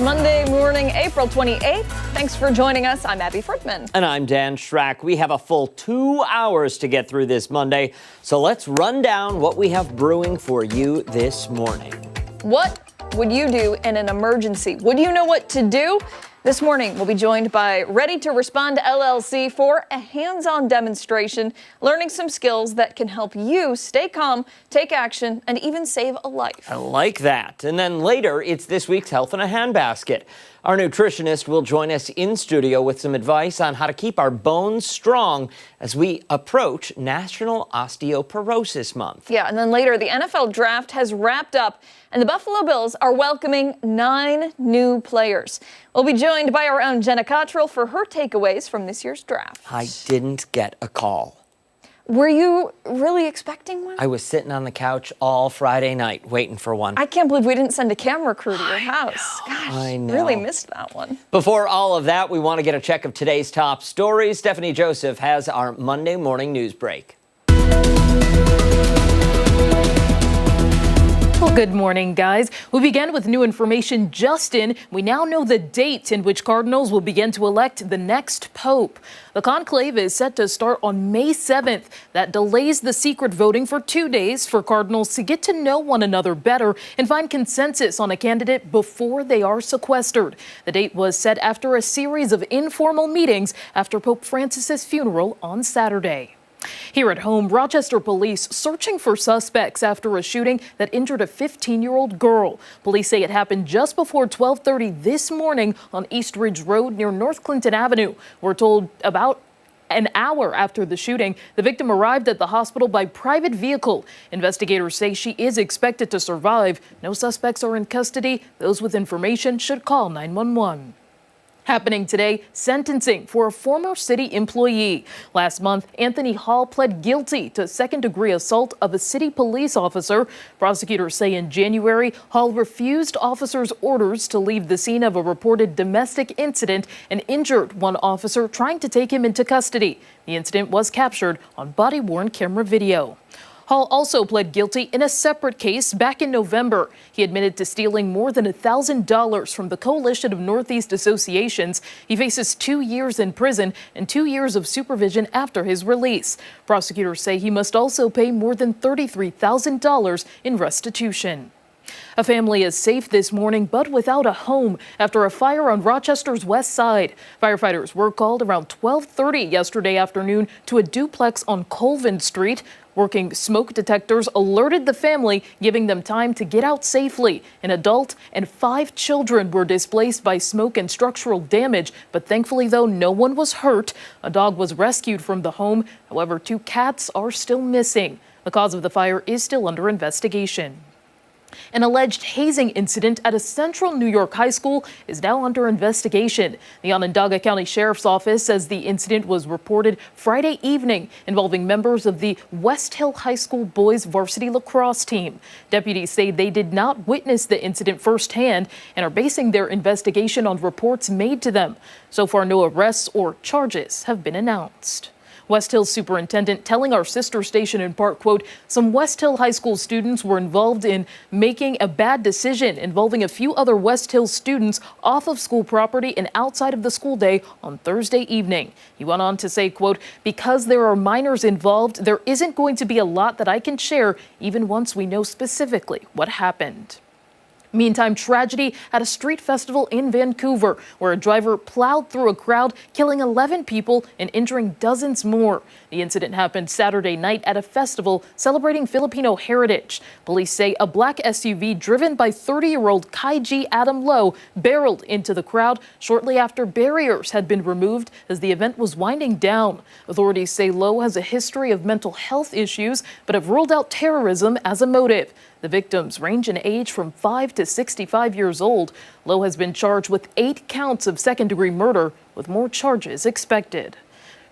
It's Monday morning, April 28th. Thanks for joining us. I'm Abby Friedman. And I'm Dan Schrack. We have a full 2 hours to get through this Monday, so let's run down what we have brewing for you this morning. What would you do in an emergency? Would you know what to do? This morning, we'll be joined by Ready to Respond LLC for a hands-on demonstration, learning some skills that can help you stay calm, take action, and even save a life. I like that. And then later, it's this week's Health in a Handbasket. Our nutritionist will join us in studio with some advice on how to keep our bones strong as we approach National Osteoporosis Month. Yeah, and then later, the NFL draft has wrapped up, and the Buffalo Bills are welcoming 9 new players. We'll be joined by our own Jenna Cottrell for her takeaways from this year's draft. I didn't get a call. Were you really expecting one? I was sitting on the couch all Friday night waiting for one. I can't believe we didn't send a camera crew to your house. Gosh, I know. Really missed that one. Before all of that, we want to get a check of today's top stories. Stephanie Joseph has our Monday morning news break. Well, good morning, guys. We begin with new information just in. We now know the date in which cardinals will begin to elect the next pope. The conclave is set to start on May 7th. That delays the secret voting for 2 days for cardinals to get to know one another better and find consensus on a candidate before they are sequestered. The date was set after a series of informal meetings after Pope Francis's funeral on Saturday. Here at home, Rochester police searching for suspects after a shooting that injured a 15-year-old girl. Police say it happened just before 12:30 this morning on East Ridge Road near North Clinton Avenue. We're told about an hour after the shooting, the victim arrived at the hospital by private vehicle. Investigators say she is expected to survive. No suspects are in custody. Those with information should call 911. Happening today, sentencing for a former city employee. Last month, Anthony Hall pled guilty to second-degree assault of a city police officer. Prosecutors say in January, Hall refused officers' orders to leave the scene of a reported domestic incident and injured one officer trying to take him into custody. The incident was captured on body-worn camera video. Hall also pled guilty in a separate case back in November. He admitted to stealing more than $1,000 from the Coalition of Northeast Associations. He faces 2 years in prison and 2 years of supervision after his release. Prosecutors say he must also pay more than $33,000 in restitution. A family is safe this morning, but without a home after a fire on Rochester's west side. Firefighters were called around 12:30 yesterday afternoon to a duplex on Colvin Street. Working smoke detectors alerted the family, giving them time to get out safely. An adult and 5 children were displaced by smoke and structural damage, but thankfully, though, no one was hurt. A dog was rescued from the home. However, 2 cats are still missing. The cause of the fire is still under investigation. An alleged hazing incident at a central New York high school is now under investigation. The Onondaga County Sheriff's Office says the incident was reported Friday evening involving members of the West Hill High School boys varsity lacrosse team. Deputies say they did not witness the incident firsthand and are basing their investigation on reports made to them. So far, no arrests or charges have been announced. West Hill superintendent telling our sister station in part, quote, some West Hill High School students were involved in making a bad decision involving a few other West Hill students off of school property and outside of the school day on Thursday evening. He went on to say, quote, because there are minors involved, there isn't going to be a lot that I can share even once we know specifically what happened. Meantime, tragedy at a street festival in Vancouver, where a driver plowed through a crowd, killing 11 people and injuring dozens more. The incident happened Saturday night at a festival celebrating Filipino heritage. Police say a black SUV driven by 30-year-old Kaiji Adam Lowe barreled into the crowd shortly after barriers had been removed as the event was winding down. Authorities say Lowe has a history of mental health issues, but have ruled out terrorism as a motive. The victims range in age from 5 to 65 years old. Lowe has been charged with 8 counts of second-degree murder, with more charges expected.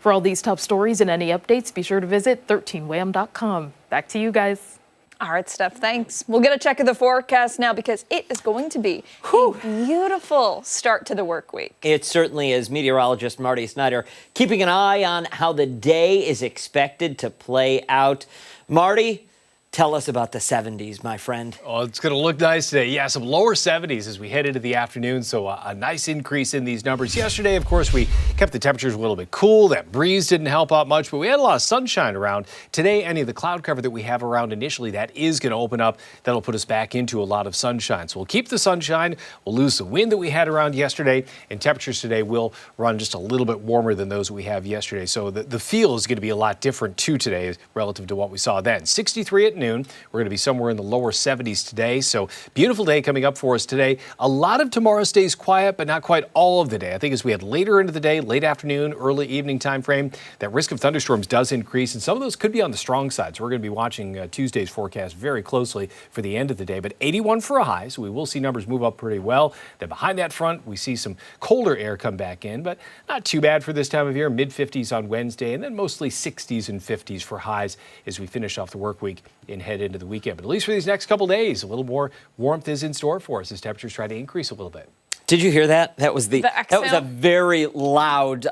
For all these top stories and any updates, be sure to visit 13wham.com. Back to you guys. All right, Steph, thanks. We'll get a check of the forecast now because it is going to be a beautiful start to the work week. It certainly is. Meteorologist Marty Snyder keeping an eye on how the day is expected to play out. Marty, Tell us about the 70s, my friend. Oh, it's going to look nice today. Yeah, some lower 70s as we head into the afternoon, so a nice increase in these numbers. Yesterday, of course, we kept the temperatures a little bit cool. That breeze didn't help out much, but we had a lot of sunshine around. Today, any of the cloud cover that we have around initially, that is going to open up. That'll put us back into a lot of sunshine. So we'll keep the sunshine. We'll lose the wind that we had around yesterday, and temperatures today will run just a little bit warmer than those we have yesterday. So the feel is going to be a lot different, too, today relative to what we saw then. 63 at noon. We're going to be somewhere in the lower 70s today. So beautiful day coming up for us today. A lot of tomorrow stays quiet, but not quite all of the day. I think as we head later into the day, late afternoon, early evening time frame, that risk of thunderstorms does increase, and some of those could be on the strong side. So we're going to be watching Tuesday's forecast very closely for the end of the day. But 81 for a high, so we will see numbers move up pretty well. Then behind that front, we see some colder air come back in, but not too bad for this time of year. Mid-50s on Wednesday, and then mostly 60s and 50s for highs as we finish off the work week and head into the weekend. But at least for these next couple days, a little more warmth is in store for us as temperatures try to increase a little bit. Did you hear that? That was The that was a very loud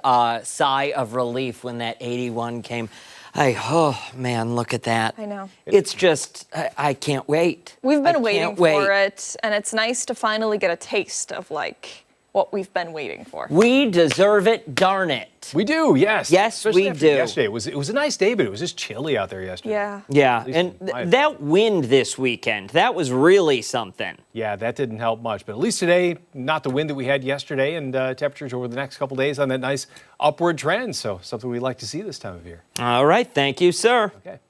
sigh of relief when that 81 came. Oh man, look at that. I know. It's just, I can't wait. We've been waiting for it, and it's nice to finally get a taste of what we've been waiting for. We deserve it, darn it. We do, yes. Yes, especially we do. Yesterday, it was a nice day, but it was just chilly out there yesterday. Yeah. Yeah, and that wind this weekend, that was really something. Yeah, that didn't help much. But at least today, not the wind that we had yesterday, and temperatures over the next couple days on that nice upward trend. So something we like to see this time of year. All right, thank you, sir. Okay.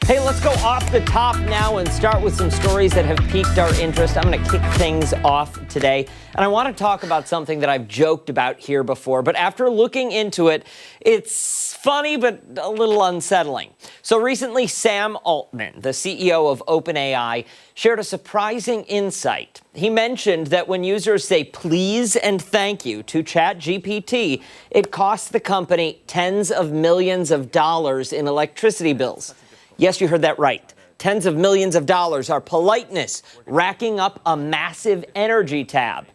Hey, let's go off the top now and start with some stories that have piqued our interest. I'm going to kick things off today, and I want to talk about something that I've joked about here before, but after looking into it, it's funny but a little unsettling. So recently, Sam Altman, the CEO of OpenAI, shared a surprising insight. He mentioned that when users say please and thank you to ChatGPT, it costs the company tens of millions of dollars in electricity bills. Yes, you heard that right. Tens of millions of dollars are politeness, racking up a massive energy tab.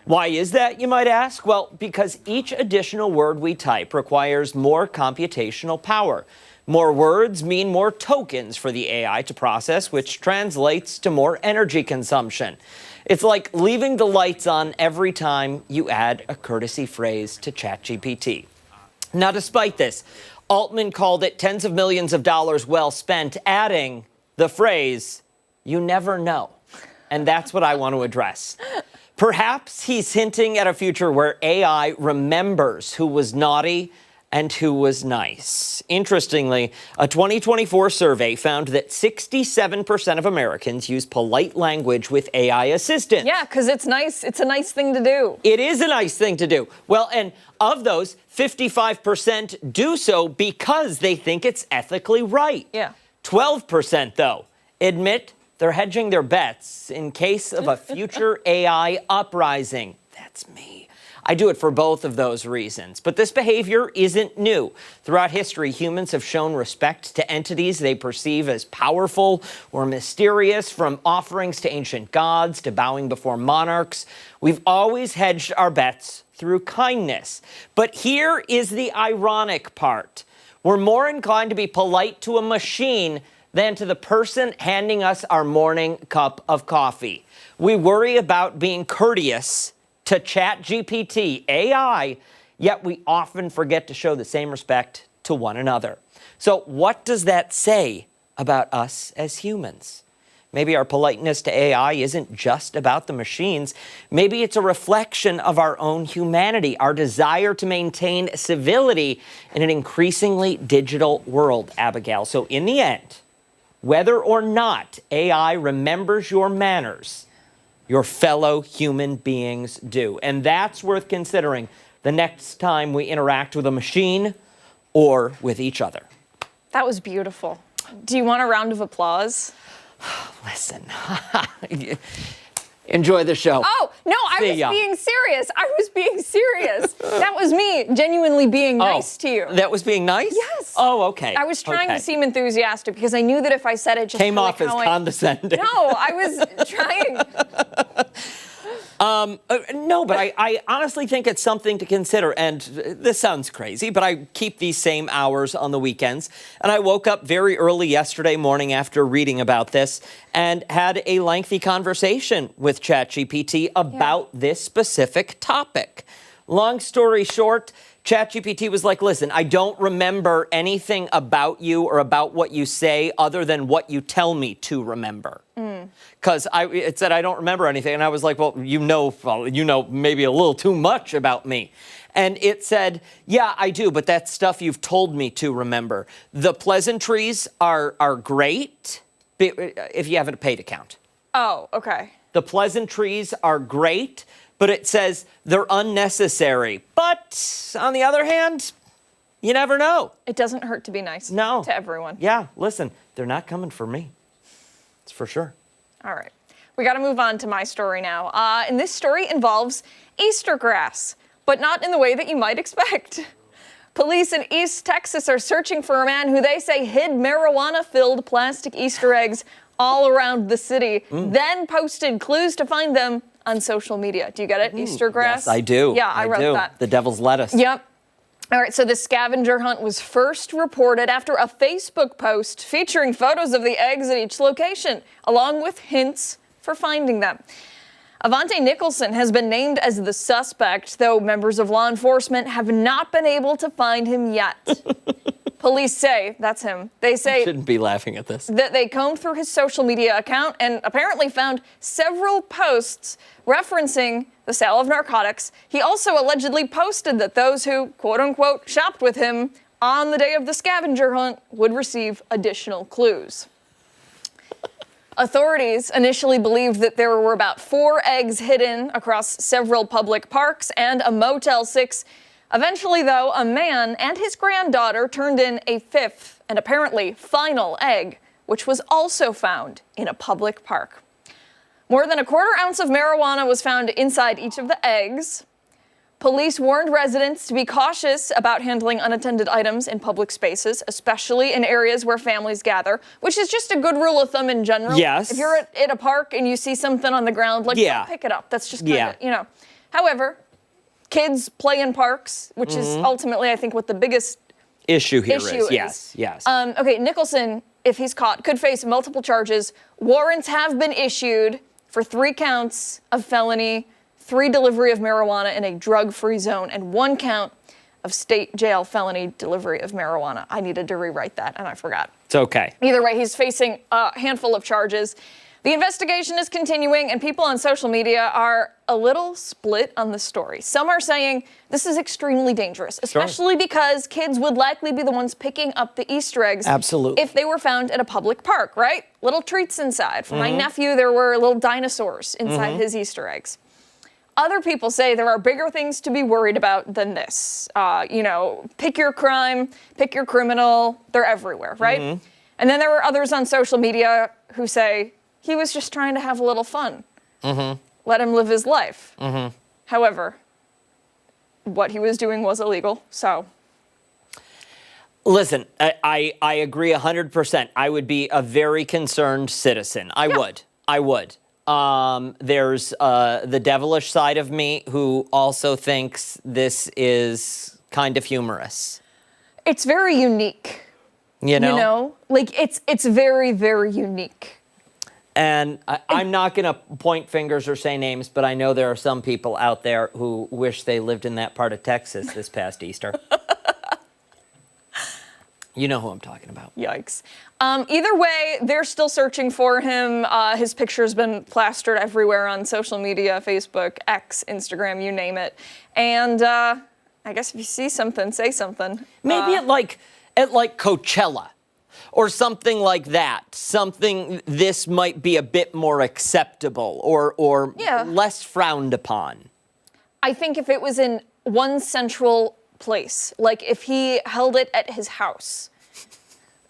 Why is that, you might ask? Well, because each additional word we type requires more computational power. More words mean more tokens for the AI to process, which translates to more energy consumption. It's like leaving the lights on every time you add a courtesy phrase to ChatGPT. Now, despite this, Altman called it tens of millions of dollars well spent, adding the phrase, "you never know." And that's what I want to address. Perhaps he's hinting at a future where AI remembers who was naughty and who was nice. Interestingly, a 2024 survey found that 67% of Americans use polite language with AI assistance. Yeah, because it's nice. It's a nice thing to do. It is a nice thing to do. Well, and of those, 55% do so because they think it's ethically right. Yeah. 12%, though, admit they're hedging their bets in case of a future AI uprising. That's me. I do it for both of those reasons. But this behavior isn't new. Throughout history, humans have shown respect to entities they perceive as powerful or mysterious, from offerings to ancient gods to bowing before monarchs. We've always hedged our bets through kindness. But here is the ironic part. We're more inclined to be polite to a machine than to the person handing us our morning cup of coffee. We worry about being courteous to ChatGPT, AI, yet we often forget to show the same respect to one another. So what does that say about us as humans? Maybe our politeness to AI isn't just about the machines. Maybe it's a reflection of our own humanity, our desire to maintain civility in an increasingly digital world, Abigail. So in the end, whether or not AI remembers your manners, your fellow human beings do. And that's worth considering the next time we interact with a machine or with each other. That was beautiful. Do you want a round of applause? Listen, enjoy the show. Oh, no, I was being serious. I was being serious. That was me genuinely being nice to you. That was being nice? Yes. Oh, okay. I was trying to seem enthusiastic because I knew that if I said it just came off as condescending. No, I was trying. No, but I honestly think it's something to consider. And this sounds crazy, but I keep these same hours on the weekends. And I woke up very early yesterday morning after reading about this and had a lengthy conversation with ChatGPT about this specific topic. Long story short, ChatGPT was like, listen, I don't remember anything about you or about what you say other than what you tell me to remember. Because it said I don't remember anything. And I was like, well, you know maybe a little too much about me. And it said, yeah, I do, but that's stuff you've told me to remember. The pleasantries are great if you haven't paid account. Oh, okay. The pleasantries are great, but it says they're unnecessary. But on the other hand, you never know. It doesn't hurt to be nice to everyone. Yeah, listen, they're not coming for me. It's for sure. All right. We got to move on to my story now. And this story involves Easter grass, but not in the way that you might expect. Police in East Texas are searching for a man who they say hid marijuana-filled plastic Easter eggs all around the city, then posted clues to find them on social media. Do you get it? Easter grass? Yes, I do. Yeah, I wrote that. The devil's lettuce. Yep. All right, so the scavenger hunt was first reported after a Facebook post featuring photos of the eggs at each location, along with hints for finding them. Avante Nicholson has been named as the suspect, though members of law enforcement have not been able to find him yet. Police say, that's him, they say... I shouldn't be laughing at this. ...that they combed through his social media account and apparently found several posts referencing the sale of narcotics. He also allegedly posted that those who, quote-unquote, shopped with him on the day of the scavenger hunt would receive additional clues. Authorities initially believed that there were about 4 eggs hidden across several public parks and a Motel 6. Eventually, though, a man and his granddaughter turned in a 5th and apparently final egg, which was also found in a public park. More than a quarter ounce of marijuana was found inside each of the eggs. Police warned residents to be cautious about handling unattended items in public spaces, especially in areas where families gather, which is just a good rule of thumb in general. Yes. If you're at a park and you see something on the ground, don't pick it up. That's just kind of, However, kids play in parks, which is ultimately, I think, what the biggest issue here is. Yes. Okay, Nicholson, if he's caught, could face multiple charges. Warrants have been issued for 3 counts of felony, 3 delivery of marijuana in a drug-free zone, and 1 count of state jail felony delivery of marijuana. I needed to rewrite that, and I forgot. It's okay. Either way, he's facing a handful of charges. The investigation is continuing, and people on social media are a little split on the story. Some are saying this is extremely dangerous, especially because kids would likely be the ones picking up the Easter eggs. Absolutely. If they were found at a public park, right? Little treats inside. For my nephew, there were little dinosaurs inside his Easter eggs. Other people say there are bigger things to be worried about than this. Pick your crime, pick your criminal. They're everywhere, right? And then there were others on social media who say he was just trying to have a little fun. Let him live his life. However, what he was doing was illegal, so... Listen, I agree 100%. I would be a very concerned citizen. I would. There's the devilish side of me who also thinks this is kind of humorous. It's very unique. You know? It's very, very unique. And I'm not going to point fingers or say names, but I know there are some people out there who wish they lived in that part of Texas this past Easter. You know who I'm talking about. Yikes. Either way, they're still searching for him. His picture's been plastered everywhere on social media, Facebook, X, Instagram, you name it. And I guess if you see something, say something. Maybe at like Coachella or something like that. Something this might be a bit more acceptable or less frowned upon. I think if it was in one central place, like if he held it at his house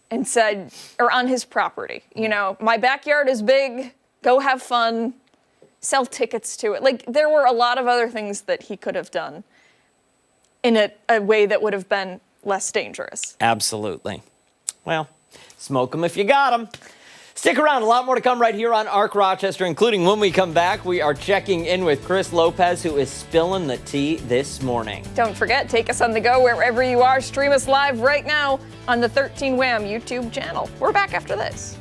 and said, or on his property, my backyard is big, go have fun, sell tickets to it. Like, there were a lot of other things that he could have done in a way that would have been less dangerous. Absolutely. Well, smoke them if you got them. Stick around, a lot more to come right here on ARC Rochester, including when we come back, we are checking in with Chris Lopez, who is spilling the tea this morning. Don't forget, take us on the go wherever you are. Stream us live right now on the 13 Wham YouTube channel. We're back after this.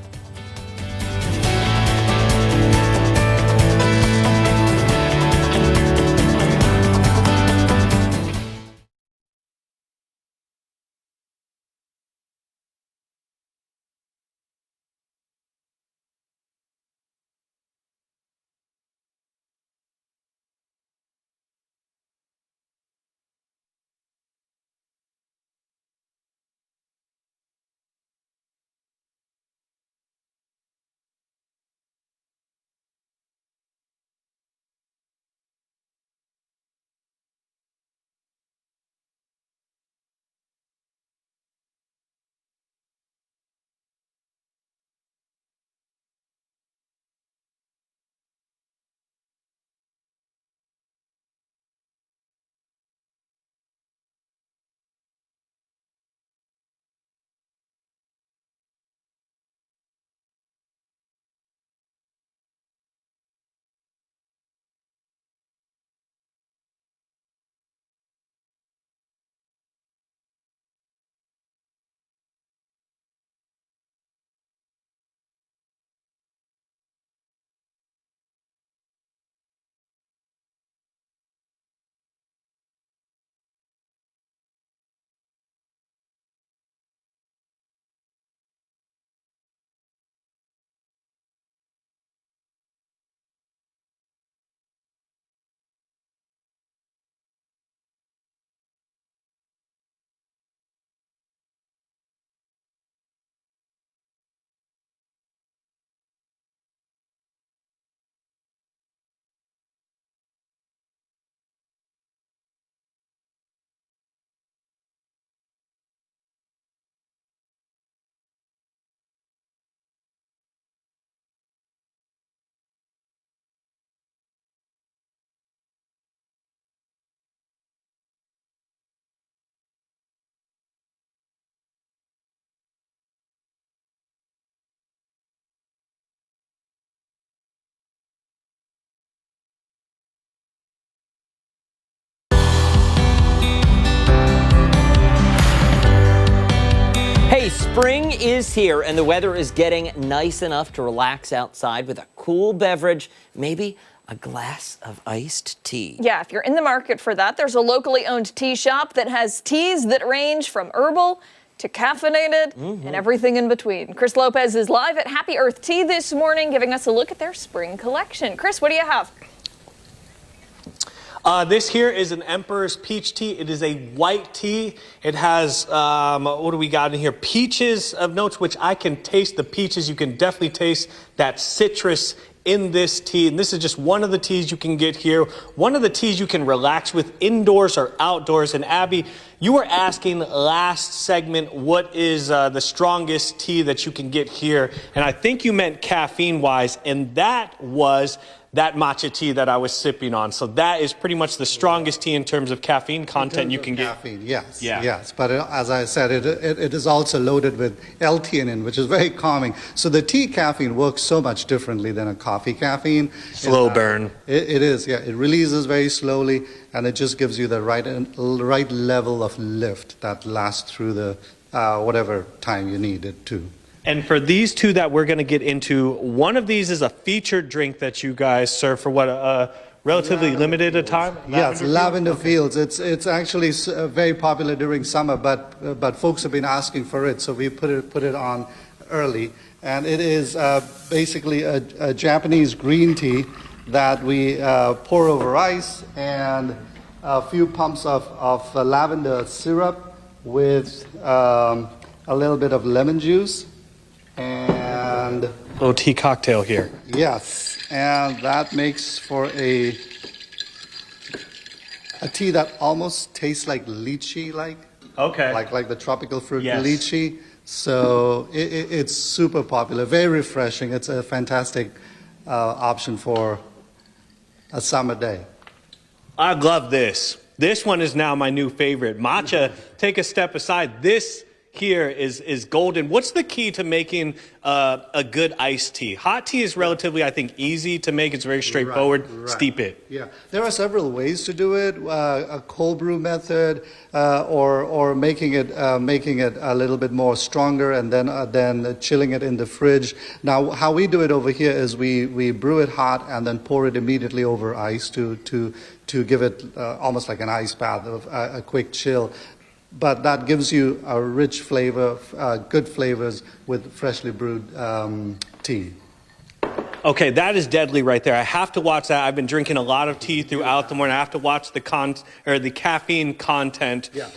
Hey, spring is here and the weather is getting nice enough to relax outside with a cool beverage, maybe a glass of iced tea. Yeah, if you're in the market for that, there's a locally owned tea shop that has teas that range from herbal to caffeinated and everything in between. Chris Lopez is live at Happy Earth Tea this morning, giving us a look at their spring collection. Chris, what do you have? This here is an Emperor's Peach Tea. It is a white tea. It has, what do we got in here? Peaches of notes, which I can taste the peaches. You can definitely taste that citrus in this tea. And this is just one of the teas you can get here. One of the teas you can relax with indoors or outdoors. And Abby, you were asking last segment, what is the strongest tea that you can get here? And I think you meant caffeine-wise, and that was that matcha tea that I was sipping on. So that is pretty much the strongest tea in terms of caffeine content you can get. Caffeine, yes, Yeah. yes. But as I said, it is also loaded with L-theanine, which is very calming. So the tea caffeine works so much differently than a coffee caffeine. Slow burn. It is, yeah. It releases very slowly, and it just gives you the right level of lift that lasts through the whatever time you need it to. And for these two that we're going to get into, one of these is a featured drink that you guys serve for what, a relatively limited a time? Yes, lavender fields. It's actually very popular during summer, but folks have been asking for it, so we put it on early. And it is basically a Japanese green tea that we pour over ice and a few pumps of lavender syrup with a little bit of lemon juice. And Little tea cocktail here. yes, and that makes for a tea that almost tastes like lychee, Okay. like the tropical fruit Yes. lychee. So it's super popular, very refreshing. It's a fantastic option for a summer day. I love this. This one is now my new favorite. Matcha, take a step aside. This here is golden. What's the key to making a good iced tea? Hot tea is relatively, I think, easy to make. It's very straightforward. Right. Steep it. Yeah, there are several ways to do it. A cold brew method, or making it a little bit more stronger, and then chilling it in the fridge. Now, how we do it over here is we brew it hot and then pour it immediately over ice to give it almost like an ice bath, a quick chill. But that gives you a rich flavor, good flavors with freshly brewed tea. Okay, that is deadly right there. I have to watch that. I've been drinking a lot of tea throughout the morning. I have to watch the caffeine content. Yeah.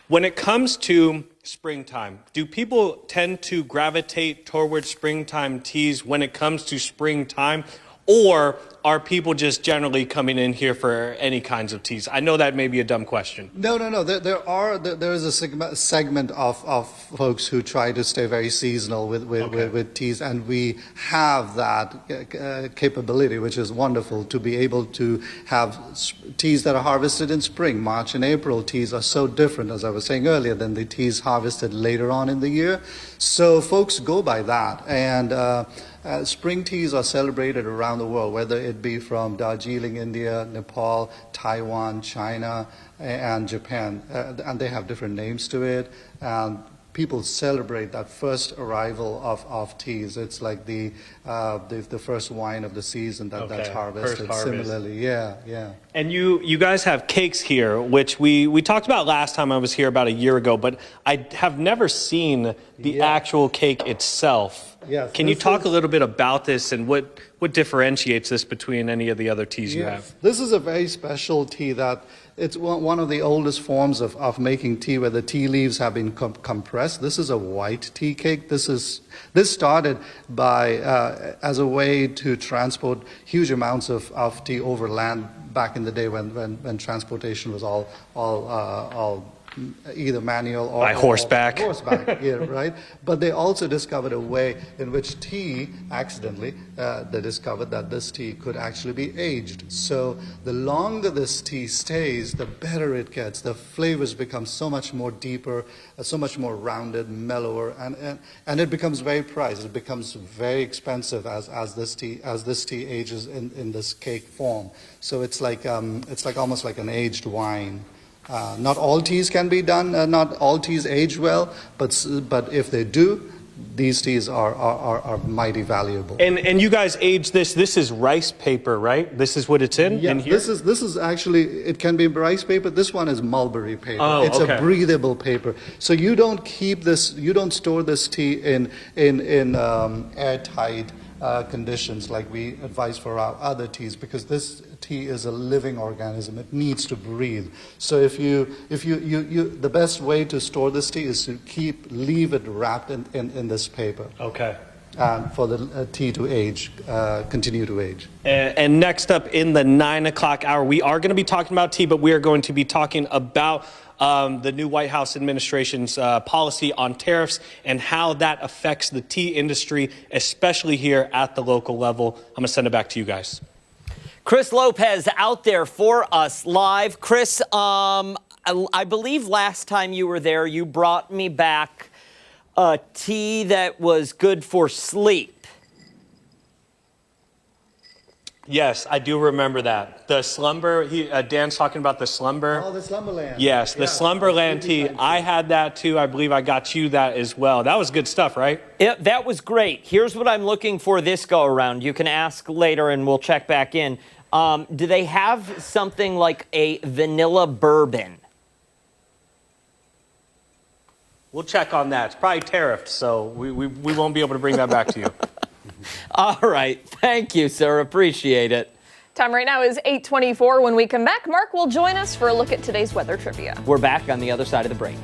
When it comes to springtime, do people tend to gravitate towards springtime teas when it comes to springtime? Or are people just generally coming in here for any kinds of teas? I know that may be a dumb question. No. There is a segment of folks who try to stay very seasonal with teas, and we have that capability, which is wonderful, to be able to have teas that are harvested in spring. March and April teas are so different, as I was saying earlier, than the teas harvested later on in the year. So folks go by that, and spring teas are celebrated around the world, whether it be from Darjeeling, India, Nepal, Taiwan, China, and Japan. And they have different names to it. And people celebrate that first arrival of teas. It's like the first wine of the season that's harvested. Similarly, yeah. And you guys have cakes here, which we talked about last time I was here about a year ago, but I have never seen the actual cake itself. Yes, Can you talk a little bit about this and what differentiates this between any of the other teas you have? This is a very special tea that it's one of the oldest forms of making tea where the tea leaves have been compressed. This is a white tea cake. This started by as a way to transport huge amounts of tea over land back in the day when transportation was all either manual or by horseback. Yeah, right. But they also discovered a way in which tea, accidentally, they discovered that this tea could actually be aged. So the longer this tea stays, the better it gets. The flavors become so much more deeper, so much more rounded, mellower, and it becomes very priced. It becomes very expensive as this tea ages in this cake form. So it's like almost like an aged wine. Not all teas can be done. Not all teas age well, but if they do, these teas are mighty valuable. And you guys age this. This is rice paper, right? This is what it's in. Yeah, in here? this is actually, it can be rice paper. This one is mulberry paper. Oh, it's okay. a breathable paper. So you don't store this tea in airtight conditions like we advise for our other teas, because this tea is a living organism. It needs to breathe. So if you the best way to store this tea is to leave it wrapped in this paper. Okay. For the tea to age, continue to age. And next up in the 9 o'clock hour, we are going to be talking about tea, but we are going to be talking about the new White House administration's policy on tariffs and how that affects the tea industry, especially here at the local level. I'm going to send it back to you guys. Chris Lopez out there for us live. Chris, I believe last time you were there, you brought me back a tea that was good for sleep. Yes, I do remember that. The slumber, Dan's talking about the slumber. Oh, the Slumberland. Yes, the Slumberland tea. I had that too. I believe I got you that as well. That was good stuff, right? That was great. Here's what I'm looking for this go around. You can ask later and we'll check back in. Do they have something like a vanilla bourbon? We'll check on that. It's probably tariffed, so we won't be able to bring that back to you. All right. Thank you, sir. Appreciate it. Time right now is 8:24. When we come back, Mark will join us for a look at today's weather trivia. We're back on the other side of the break.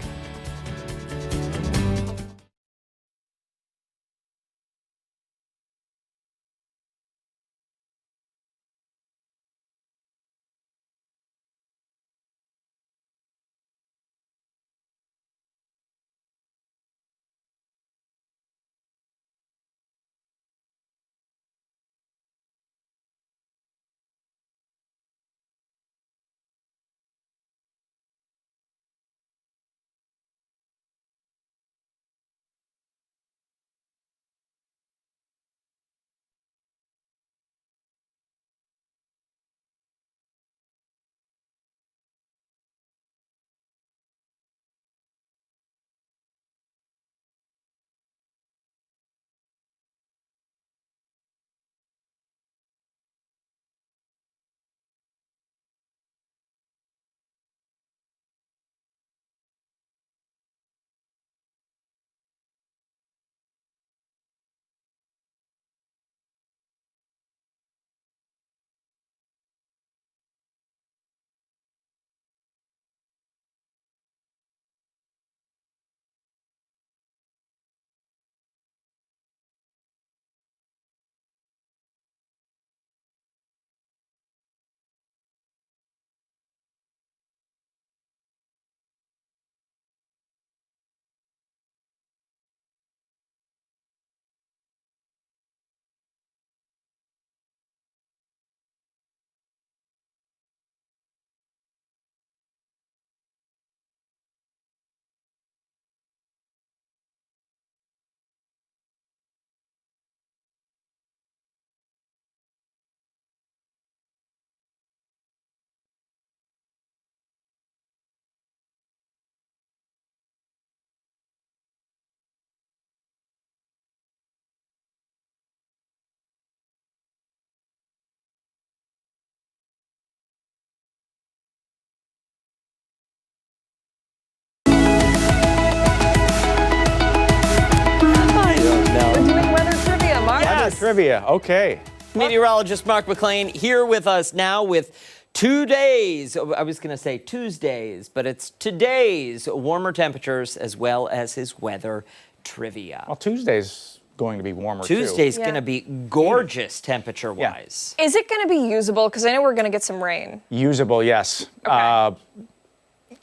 trivia. Okay. Meteorologist Mark McLean here with us now with 2 days. I was going to say Tuesdays, but it's today's warmer temperatures as well as his weather trivia. Well, Tuesday's going to be warmer Tuesday's too. going to be gorgeous temperature-wise. Is it going to be usable? Because I know we're going to get some rain. Usable, yes. Okay.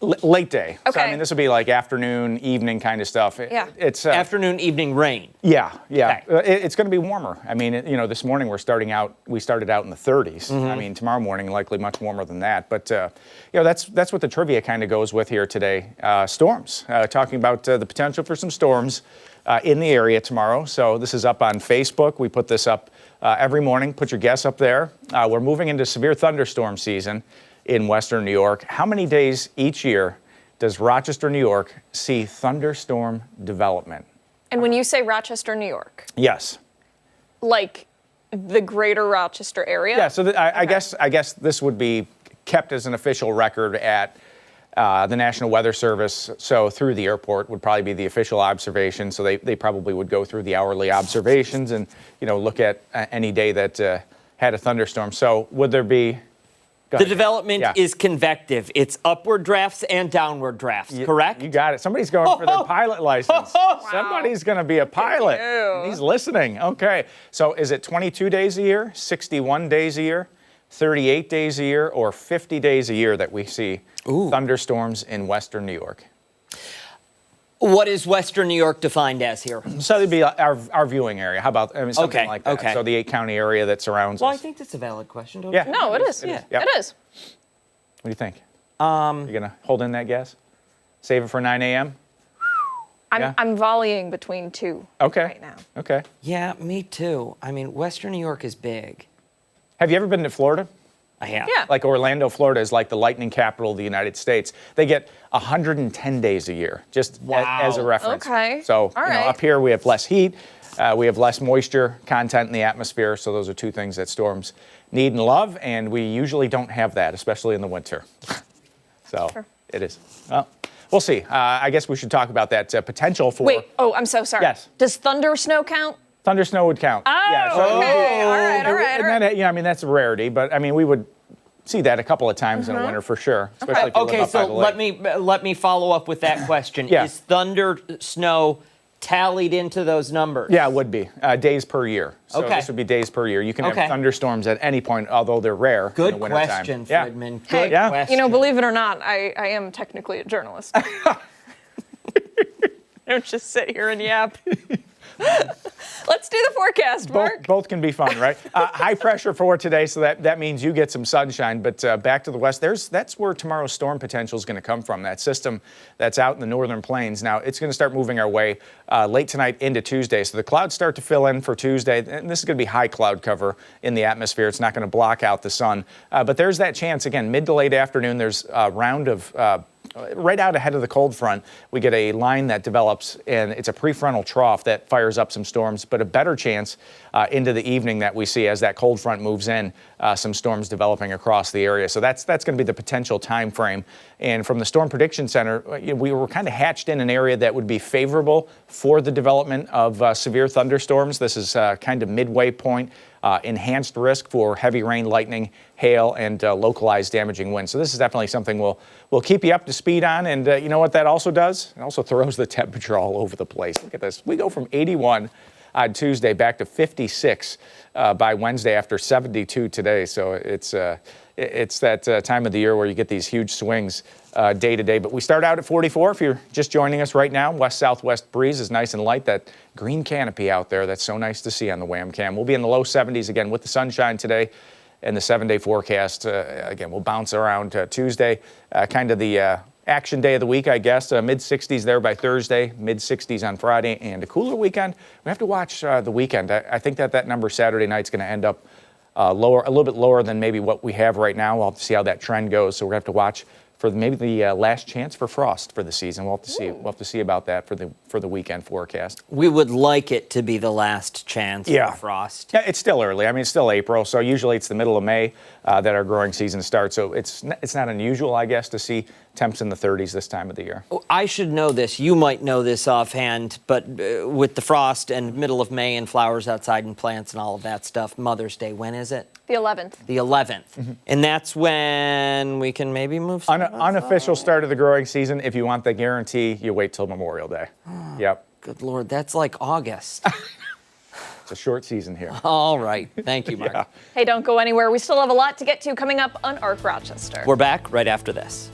Late day. So, I Okay. mean, this will be like afternoon, evening kind of stuff. Yeah. It's Afternoon, evening rain. Yeah. Okay. It's going to be warmer. I mean, this morning we started out in the 30s. I mean, tomorrow morning likely much warmer than that. But that's what the trivia kind of goes with here today. Storms. Talking about the potential for some storms in the area tomorrow. So this is up on Facebook. We put this up every morning. Put your guess up there. We're moving into severe thunderstorm season in western New York. How many days each year does Rochester, New York see thunderstorm development? And when you say Rochester, New York, Yes. like the greater Rochester area? Yeah, so I guess this would be kept as an official record at the National Weather Service. So through the airport would probably be the official observation. So they probably would go through the hourly observations and look at any day that had a thunderstorm. So would there be? The development Yeah. is convective. It's upward drafts and downward drafts, correct? You got it. Somebody's going for their pilot license. Somebody's going to be a pilot. you. He's listening. Okay. So is it 22 days a year, 61 days a year, 38 days a year, or 50 days a year that we see thunderstorms in western New York? What is Western New York defined as here? So it'd be our viewing area. How about something Okay, like that? okay. So the 8-county area that surrounds Well, I us. think that's a valid question, don't Yeah. you? No, it is. It is. Yeah, Yep. it is. What do you think? You gonna hold in that guess? Save it for 9 a.m. Yeah. I'm volleying between two Okay. right now. Okay. Yeah, me too. I mean, Western New York is big. Have you ever been to Florida? I have. Yeah. Like Orlando, Florida is like the lightning capital of the United States. They get 110 days a year, just as a reference. Okay. So All right. up here we have less heat, we have less moisture content in the atmosphere. So those are two things that storms need and love, and we usually don't have that, especially in the winter. So it is. Well, we'll see. I guess we should talk about that potential for. Wait, I'm so sorry. Yes. Does thunder snow count? Thunder snow would count. Oh, okay. All right. And that, I mean, that's a rarity, but I mean, we would see that a couple of times in a winter for sure, especially if you live Okay, up by so the lake. let me follow up with that question. Yeah. Is thunder snow tallied into those numbers? Yeah, it would be days per year. So Okay. this would be days per year. You can Okay. have thunderstorms at any point, although they're rare in Good the wintertime. question, Yeah. Fridman. Hey, Good Yeah. question. believe it or not, I am technically a journalist. Don't just sit here and yap. Let's do the forecast, Mark. Both can be fun, right? High pressure for today, so that means you get some sunshine. But back to the west, that's where tomorrow's storm potential is going to come from. That system that's out in the northern plains. Now it's going to start moving our way late tonight into Tuesday. So the clouds start to fill in for Tuesday, and this is going to be high cloud cover in the atmosphere. It's not going to block out the sun, but there's that chance again mid to late afternoon. There's a round of right out ahead of the cold front, we get a line that develops, and it's a prefrontal trough that fires up some storms, but a better chance into the evening that we see as that cold front moves in, some storms developing across the area. So that's going to be the potential time frame. And from the Storm Prediction Center, we were kind of hatched in an area that would be favorable for the development of severe thunderstorms. This is kind of midway point. Enhanced risk for heavy rain, lightning, hail, and localized damaging winds. So this is definitely something we'll keep you up to speed on. And you know what that also does? It also throws the temperature all over the place. Look at this. We go from 81 on Tuesday back to 56 by Wednesday after 72 today. So it's that time of the year where you get these huge swings day to day. But we start out at 44. If you're just joining us right now, west-southwest breeze is nice and light. That green canopy out there, that's so nice to see on the Wham Cam. We'll be in the low 70s again with the sunshine today. And the 7-day forecast, again, we'll bounce around Tuesday, kind of the action day of the week, I guess. Mid-60s there by Thursday, mid-60s on Friday, and a cooler weekend. We have to watch the weekend. I think that number Saturday night's going to end up lower, a little bit lower than maybe what we have right now. We'll have to see how that trend goes. So we're going to have to watch for maybe the last chance for frost for the season. We'll have to see. We'll have to see about that for the weekend forecast. We would like it to be the last chance for frost. Yeah, it's still early. I mean, it's still April, so usually it's the middle of May that our growing season starts. So it's not unusual, I guess, to see temps in the 30s this time of the year. I should know this. You might know this offhand, but with the frost and middle of May and flowers outside and plants and all of that stuff, Mother's Day, when is it? The 11th. The 11th. And that's when we can maybe move some Unofficial start of the growing season. If you want the guarantee, you wait till Memorial Day. Yep. Good Lord, that's like August. It's a short season here. All right. Thank you, Mark. Yeah. Hey, don't go anywhere. We still have a lot to get to coming up on ARC Rochester. We're back right after this.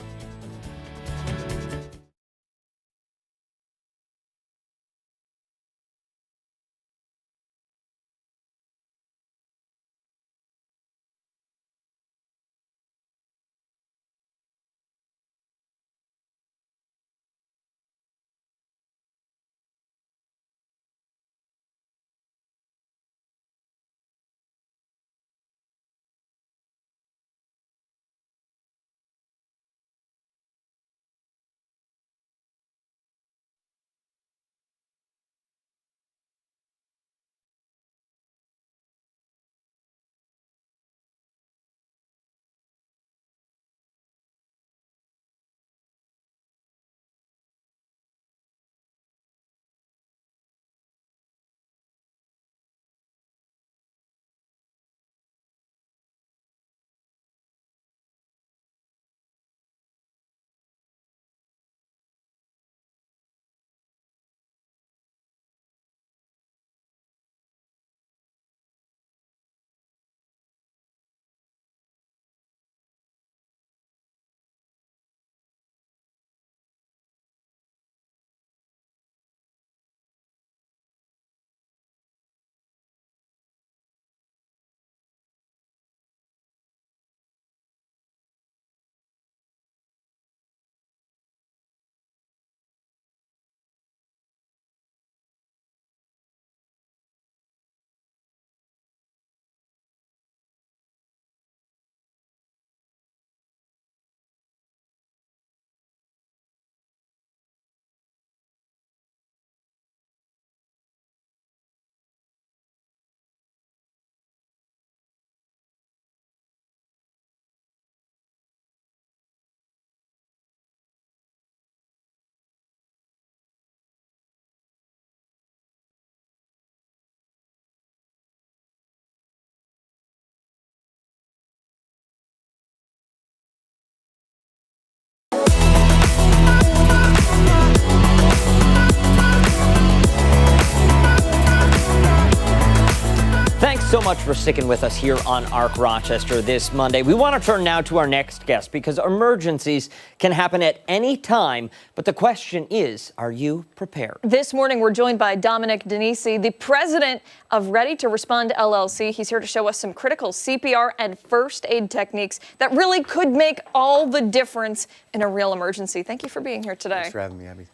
Thanks so much for sticking with us here on ARC Rochester this Monday. We want to turn now to our next guest because emergencies can happen at any time. But the question is, are you prepared? This morning, we're joined by Dominic Denisi, the president of Ready to Respond LLC. He's here to show us some critical CPR and first aid techniques that really could make all the difference in a real emergency. Thank you for being here today. Thanks for having me, Abby.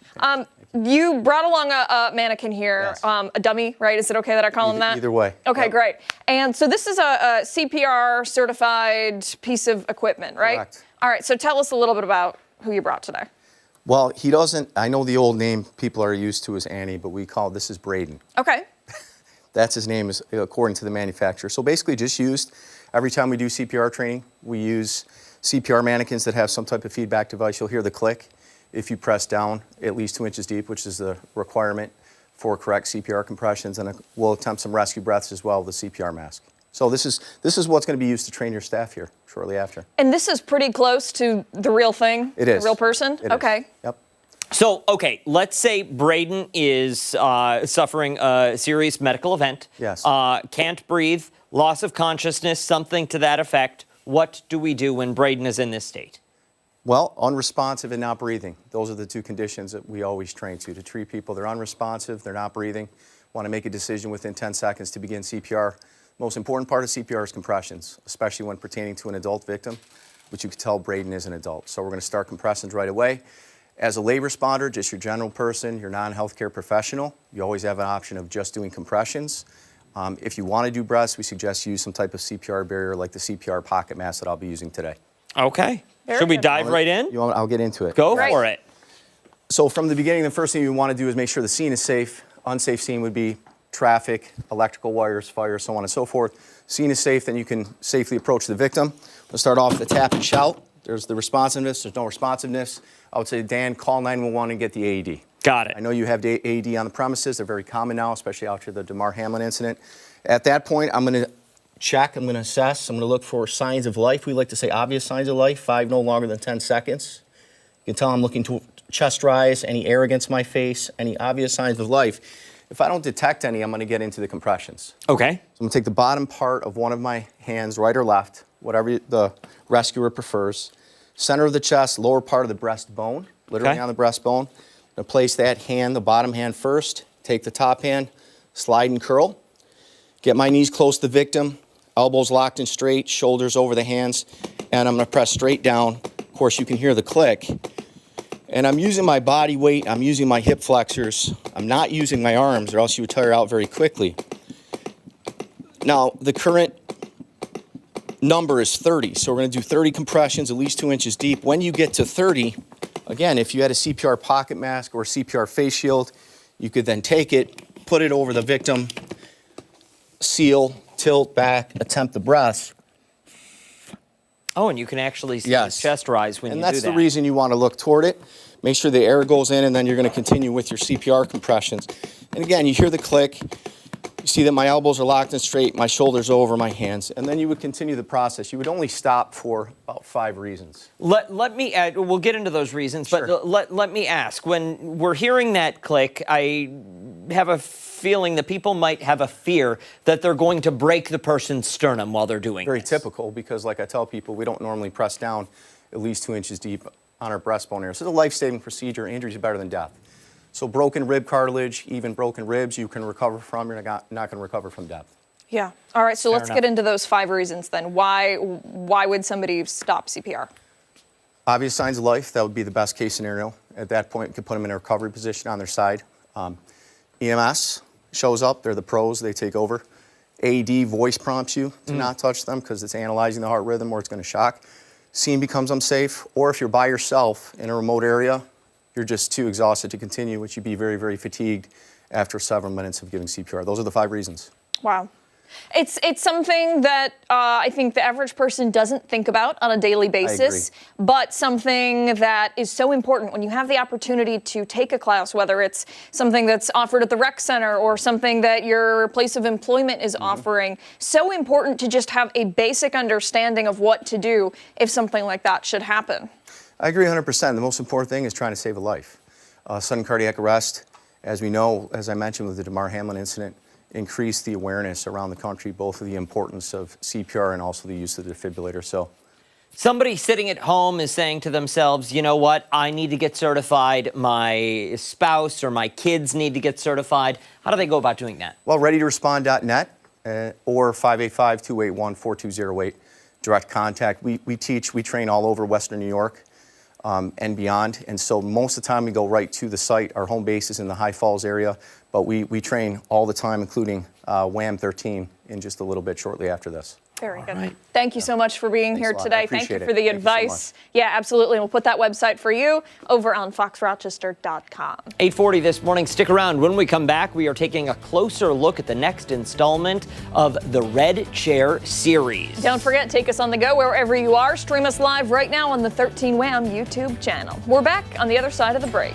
You brought along a mannequin here, Yes. A dummy, right? Is it okay that I call him that? Either way. Okay, Yep. great. And so this is a CPR certified piece of equipment, right? Correct. All right, so tell us a little bit about who you brought today. Well, he doesn't, I know the old name people are used to is Annie, but we call this is Braden. Okay. That's his name is according to the manufacturer. So basically just used, every time we do CPR training, we use CPR mannequins that have some type of feedback device. You'll hear the click if you press down at least 2 inches deep, which is the requirement for correct CPR compressions, and we'll attempt some rescue breaths as well with the CPR mask. So this is what's going to be used to train your staff here shortly after. And this is pretty close to the real thing? It is. The real person? It is. Okay. Yep. So, okay, let's say Braden is suffering a serious medical event. Yes. Can't breathe, loss of consciousness, something to that effect. What do we do when Braden is in this state? Well, unresponsive and not breathing. Those are the two conditions that we always train to treat people. They're unresponsive, they're not breathing, want to make a decision within 10 seconds to begin CPR. Most important part of CPR is compressions, especially when pertaining to an adult victim, which you can tell Braden is an adult. So we're going to start compressions right away. As a lay responder, just your general person, your non-healthcare professional, you always have an option of just doing compressions. If you want to do breaths, we suggest you use some type of CPR barrier like the CPR pocket mask that I'll be using today. Okay. Very Should we good. dive right in? I'll get into it. Go Right. for it. So from the beginning, the first thing you want to do is make sure the scene is safe. Unsafe scene would be traffic, electrical wires, fire, so on and so forth. Scene is safe, then you can safely approach the victim. We'll start off with a tap and shout. There's the responsiveness, there's no responsiveness. I would say, Dan, call 911 and get the AED. Got it. I know you have the AED on the premises. They're very common now, especially after the Damar Hamlin incident. At that point, I'm going to check, I'm going to assess, I'm going to look for signs of life. We like to say obvious signs of life, 5 no longer than 10 seconds. You can tell I'm looking to chest rise, any air against my face, any obvious signs of life. If I don't detect any, I'm going to get into the compressions. Okay. So I'm going to take the bottom part of one of my hands, right or left, whatever the rescuer prefers, center of the chest, lower part of the breastbone, literally on the breastbone. I'm going to place that hand, the bottom hand first, take the top hand, slide and curl. Get my knees close to the victim, elbows locked and straight, shoulders over the hands, and I'm going to press straight down. Of course, you can hear the click. And I'm using my body weight, I'm using my hip flexors. I'm not using my arms, or else you would tire out very quickly. Now, the current number is 30, so we're going to do 30 compressions, at least 2 inches deep. When you get to 30, again, if you had a CPR pocket mask or a CPR face shield, you could then take it, put it over the victim, seal, tilt back, attempt the breath. Oh, and you can actually see Yes. the chest rise when And you do that. that's the reason you want to look toward it. Make sure the air goes in, and then you're going to continue with your CPR compressions. And again, you hear the click. You see that my elbows are locked and straight, my shoulders over my hands, and then you would continue the process. You would only stop for about 5 reasons. Let me add, we'll get into those reasons, but let me ask, when we're hearing that click, I have a feeling that people might have a fear that they're going to break the person's sternum while they're doing Very this. typical, because like I tell people, we don't normally press down at least 2 inches deep on our breastbone area. So it's a life-saving procedure. Injuries are better than death. So broken rib cartilage, even broken ribs, you can recover from. You're not going to recover from death. Yeah. All right. So let's enough. get into those 5 reasons then. Why would somebody stop CPR? Obvious signs of life, that would be the best case scenario. At that point, you could put them in a recovery position on their side. EMS shows up. They're the pros. They take over. AED voice prompts you to not touch them because it's analyzing the heart rhythm or it's going to shock. Scene becomes unsafe. Or if you're by yourself in a remote area, you're just too exhausted to continue, which you'd be very, very fatigued after several minutes of giving CPR. Those are the 5 reasons. Wow. It's something that I think the average person doesn't think about on a daily basis, but something that is so important when you have the opportunity to take a class, whether it's something that's offered at the rec center or something that your place of employment is offering. So important to just have a basic understanding of what to do if something like that should happen. I agree 100%. The most important thing is trying to save a life. Sudden cardiac arrest, as we know, as I mentioned with the Damar Hamlin incident, increased the awareness around the country, both of the importance of CPR and also the use of the defibrillator. So, somebody sitting at home is saying to themselves, you know what, I need to get certified, my spouse or my kids need to get certified. How do they go about doing that? well, readytorespond.net or 585-281-4208, direct contact. We train all over Western New York and beyond. And so most of the time we go right to the site. Our home base is in the High Falls area, but we train all the time, including WAM 13 in just a little bit shortly after this. Very good. Right. Thank you so much for being here a lot. I today. Thank you appreciate for the it. Thank you so advice. Yeah, absolutely. And we'll put that website for you over on foxrochester.com. 8:40 this morning. Stick around. When we come back, we are taking a closer look at the next installment of the Red Chair series. Don't forget, take us on the go wherever you are. Stream us live right now on the 13 WHAM YouTube channel. We're back on the other side of the break.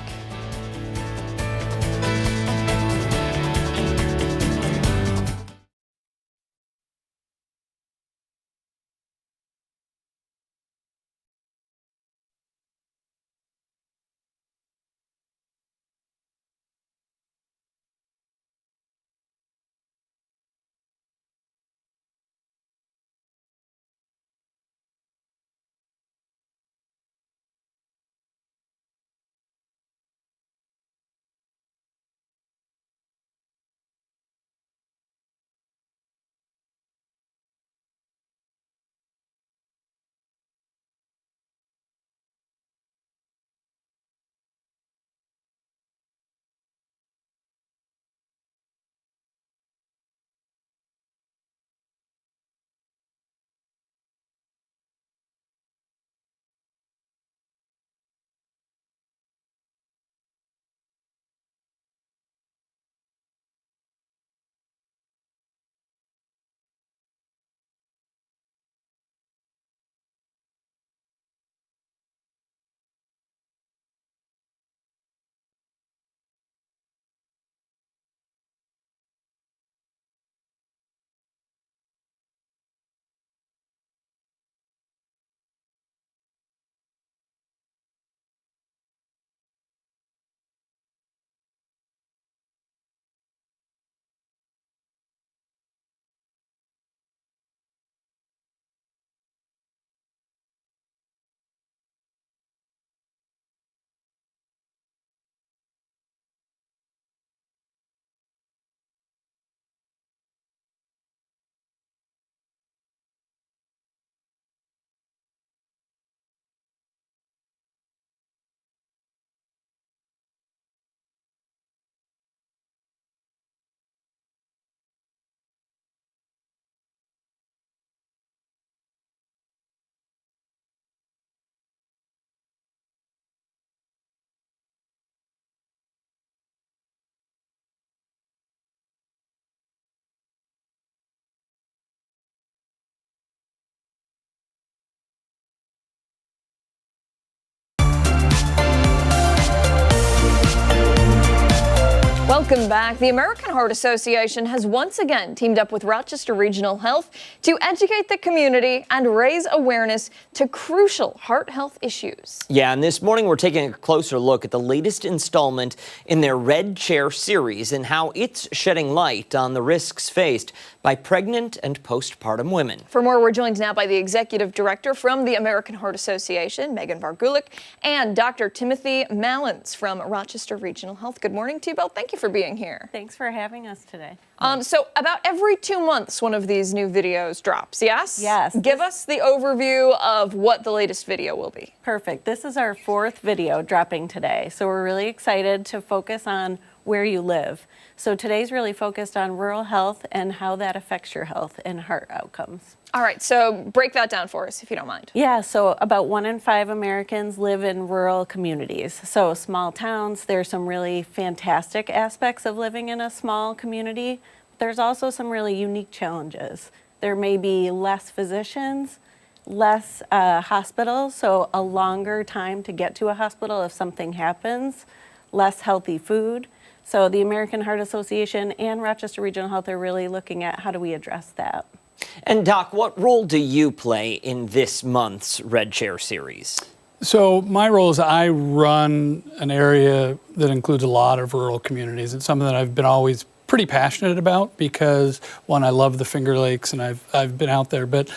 Welcome back. The American Heart Association has once again teamed up with Rochester Regional Health to educate the community and raise awareness to crucial heart health issues. Yeah, and this morning we're taking a closer look at the latest installment in their Red Chair series and how it's shedding light on the risks faced by pregnant and postpartum women. For more, we're joined now by the executive director from the American Heart Association, Megan Vargulik, and Dr. Timothy Mallins from Rochester Regional Health. Good morning to you both. Thank you for being here. Thanks for having us today. So about every 2 months, one of these new videos drops, yes? Yes. Give us the overview of what the latest video will be. Perfect. This is our 4th video dropping today. So we're really excited to focus on where you live. So today's really focused on rural health and how that affects your health and heart outcomes. All right, so break that down for us, if you don't mind. Yeah, so about 1 in 5 Americans live in rural communities. So small towns, there's some really fantastic aspects of living in a small community. There's also some really unique challenges. There may be less physicians, less hospitals, so a longer time to get to a hospital if something happens, less healthy food. So the American Heart Association and Rochester Regional Health are really looking at how do we address that. And Doc, what role do you play in this month's Red Chair series? So my role is I run an area that includes a lot of rural communities. It's something that I've been always pretty passionate about because, one, I love the Finger Lakes and I've been out there, but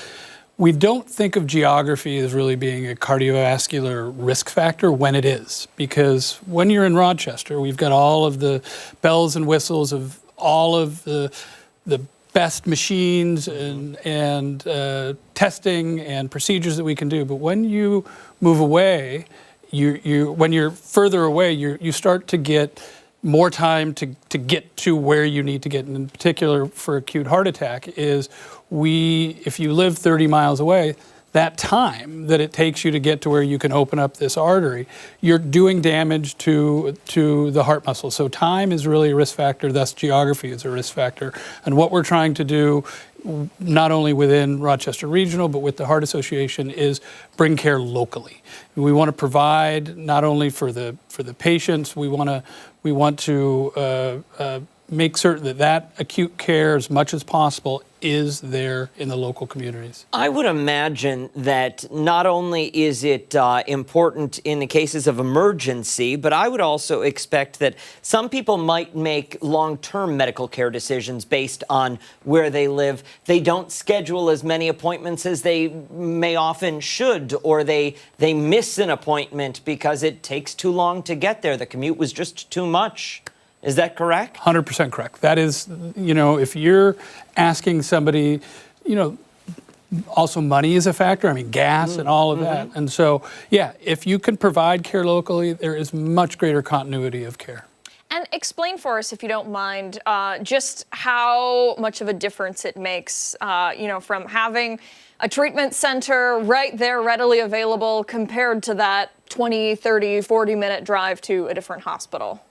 we don't think of geography as really being a cardiovascular risk factor when it is. Because when you're in Rochester, we've got all of the bells and whistles of all of the best machines and testing and procedures that we can do. But when you move away, when you're further away, you start to get more time to get to where you need to get. And in particular for acute heart attack is if you live 30 miles away, that time that it takes you to get to where you can open up this artery, you're doing damage to the heart muscle. So time is really a risk factor, thus geography is a risk factor. And what we're trying to do, not only within Rochester Regional, but with the Heart Association, is bring care locally. We want to provide not only for the patients, we want to make certain that acute care, as much as possible, is there in the local communities. I would imagine that not only is it important in the cases of emergency, but I would also expect that some people might make long-term medical care decisions based on where they live. They don't schedule as many appointments as they may often should, or they miss an appointment because it takes too long to get there. The commute was just too much. Is that correct? 100% correct. That is, if you're asking somebody, also money is a factor. I mean, gas and all of that. And so, yeah, if you can provide care locally, there is much greater continuity of care. And explain for us, if you don't mind, just how much of a difference it makes, from having a treatment center right there readily available compared to that 20, 30, 40-minute drive to a different hospital.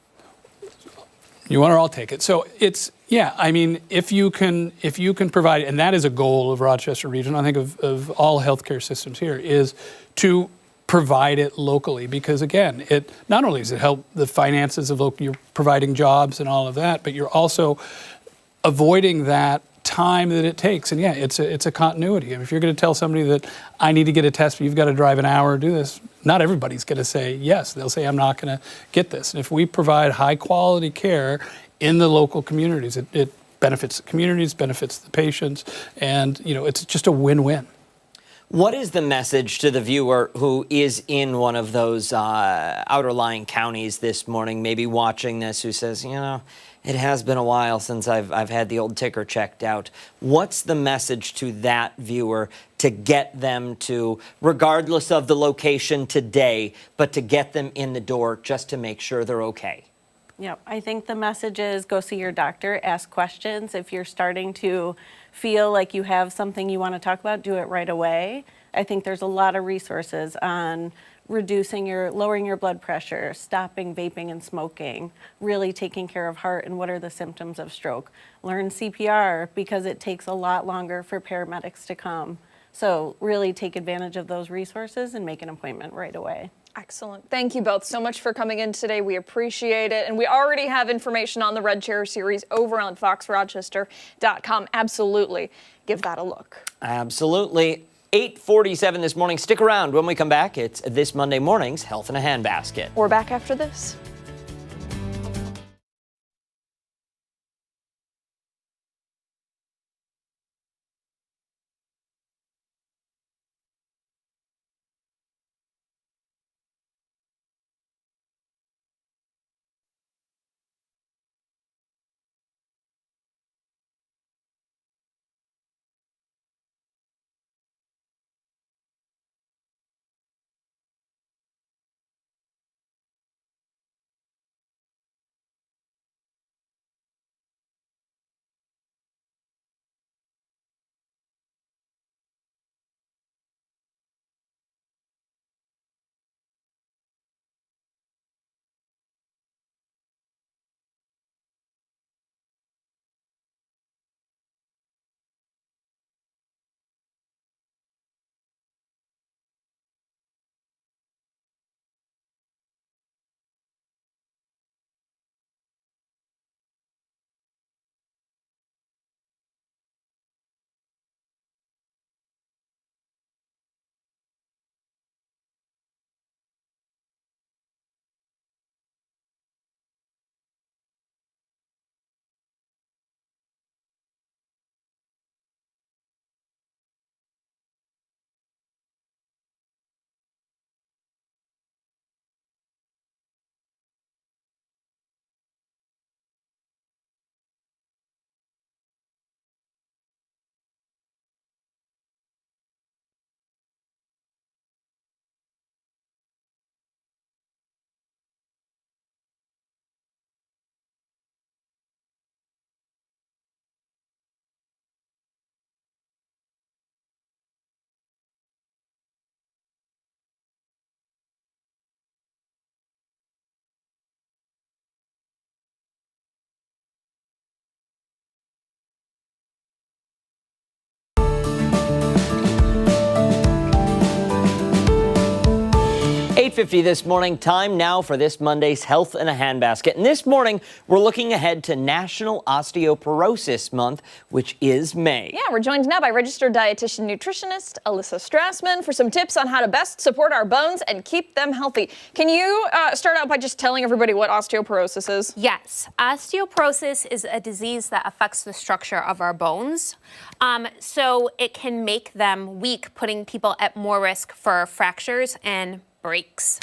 You want to all take it. So it's, if you can provide, and that is a goal of Rochester Regional, I think of all healthcare systems here, is to provide it locally. Because again, it not only does it help the finances of local, you're providing jobs and all of that, but you're also avoiding that time that it takes. And it's a continuity. And if you're going to tell somebody that I need to get a test, but you've got to drive an hour to do this, not everybody's going to say yes. They'll say, I'm not going to get this. And if we provide high quality care in the local communities, it benefits the communities, benefits the patients, and it's just a win-win. What is the message to the viewer who is in one of those outer-lying counties this morning, maybe watching this, who says, it has been a while since I've had the old ticker checked out? What's the message to that viewer to get them to, regardless of the location today, but to get them in the door just to make sure they're okay? Yeah, I think the message is go see your doctor, ask questions. If you're starting to feel like you have something you want to talk about, do it right away. I think there's a lot of resources on lowering your blood pressure, stopping vaping and smoking, really taking care of heart and what are the symptoms of stroke. Learn CPR because it takes a lot longer for paramedics to come. So really take advantage of those resources and make an appointment right away. Excellent. Thank you both so much for coming in today. We appreciate it. And we already have information on the Red Chair series over on foxrochester.com. Absolutely. Give that a look. Absolutely. 8:47 this morning. Stick around. When we come back, it's this Monday morning's Health in a Handbasket. We're back after this. $8:50 this morning. Time now for this Monday's Health in a Handbasket. And this morning, we're looking ahead to National Osteoporosis Month, which is May. Yeah, we're joined now by registered dietitian nutritionist Alyssa Strassman for some tips on how to best support our bones and keep them healthy. Can you start out by just telling everybody what osteoporosis is? Yes, osteoporosis is a disease that affects the structure of our bones. So it can make them weak, putting people at more risk for fractures and breaks.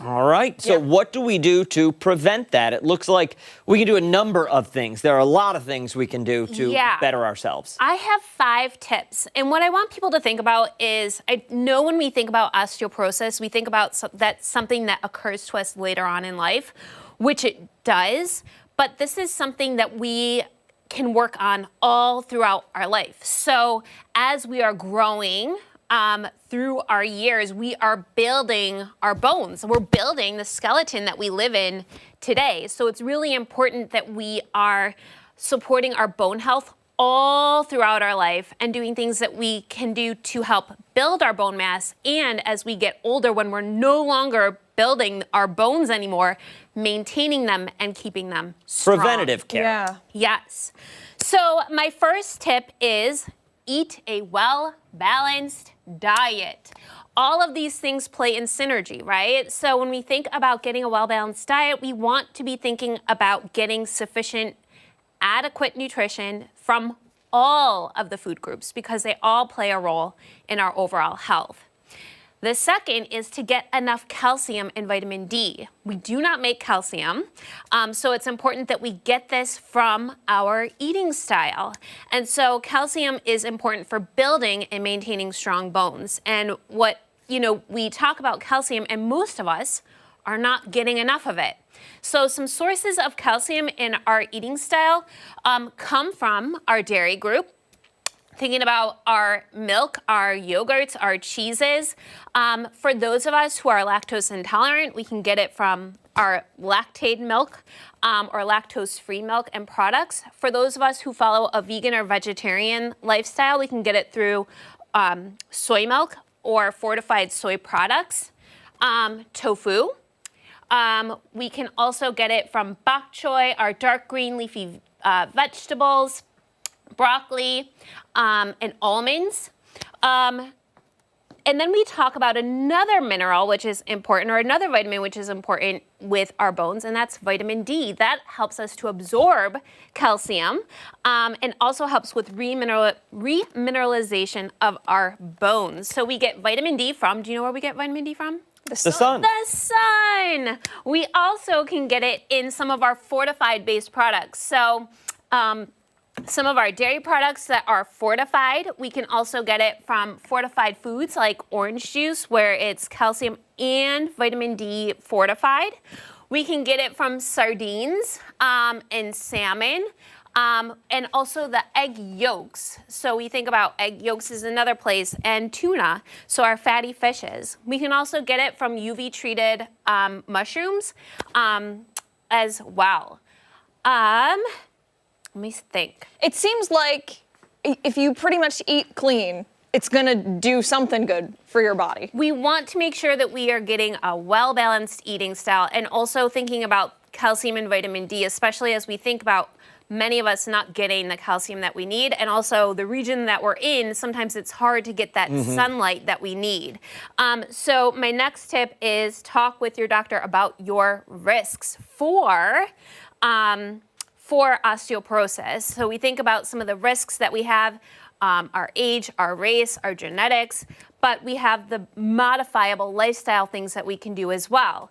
All right. So what do we do to prevent that? It looks like we can do a number of things. There are a lot of things we can do to better ourselves. I have 5 tips. And what I want people to think about is, I know when we think about osteoporosis, we think about that's something that occurs to us later on in life, which it does. But this is something that we can work on all throughout our life. So as we are growing, through our years, we are building our bones. We're building the skeleton that we live in today. So it's really important that we are supporting our bone health all throughout our life and doing things that we can do to help build our bone mass. And as we get older, when we're no longer building our bones anymore, maintaining them and keeping them strong. Preventative care. Yeah. Yes. So my first tip is eat a well-balanced diet. All of these things play in synergy, right? So when we think about getting a well-balanced diet, we want to be thinking about getting sufficient, adequate nutrition from all of the food groups because they all play a role in our overall health. The second is to get enough calcium and vitamin D. We do not make calcium, so it's important that we get this from our eating style. And so calcium is important for building and maintaining strong bones. And we talk about calcium, and most of us are not getting enough of it. So some sources of calcium in our eating style come from our dairy group. Thinking about our milk, our yogurts, our cheeses. For those of us who are lactose intolerant, we can get it from our lactate milk or lactose-free milk and products. For those of us who follow a vegan or vegetarian lifestyle, we can get it through soy milk or fortified soy products. tofu. We can also get it from bok choy, our dark green leafy vegetables, broccoli, and almonds. And then we talk about another mineral which is important, or another vitamin which is important with our bones, and that's vitamin D. That helps us to absorb calcium and also helps with remineralization of our bones. So we get vitamin D from, do you know where we get vitamin D from? The sun. The sun. We also can get it in some of our fortified based products. So some of our dairy products that are fortified, we can also get it from fortified foods like orange juice, where it's calcium and vitamin D fortified. We can get it from sardines and salmon. And also the egg yolks. So we think about egg yolks is another place, and tuna, so our fatty fishes. We can also get it from UV treated mushrooms as well. Let me think. It seems like if you pretty much eat clean, it's gonna do something good for your body. We want to make sure that we are getting a well-balanced eating style, and also thinking about calcium and vitamin D, especially as we think about many of us not getting the calcium that we need, and also the region that we're in, sometimes it's hard to get that sunlight that we need. So my next tip is talk with your doctor about your risks for osteoporosis. So we think about some of the risks that we have, our age, our race, our genetics, but we have the modifiable lifestyle things that we can do as well.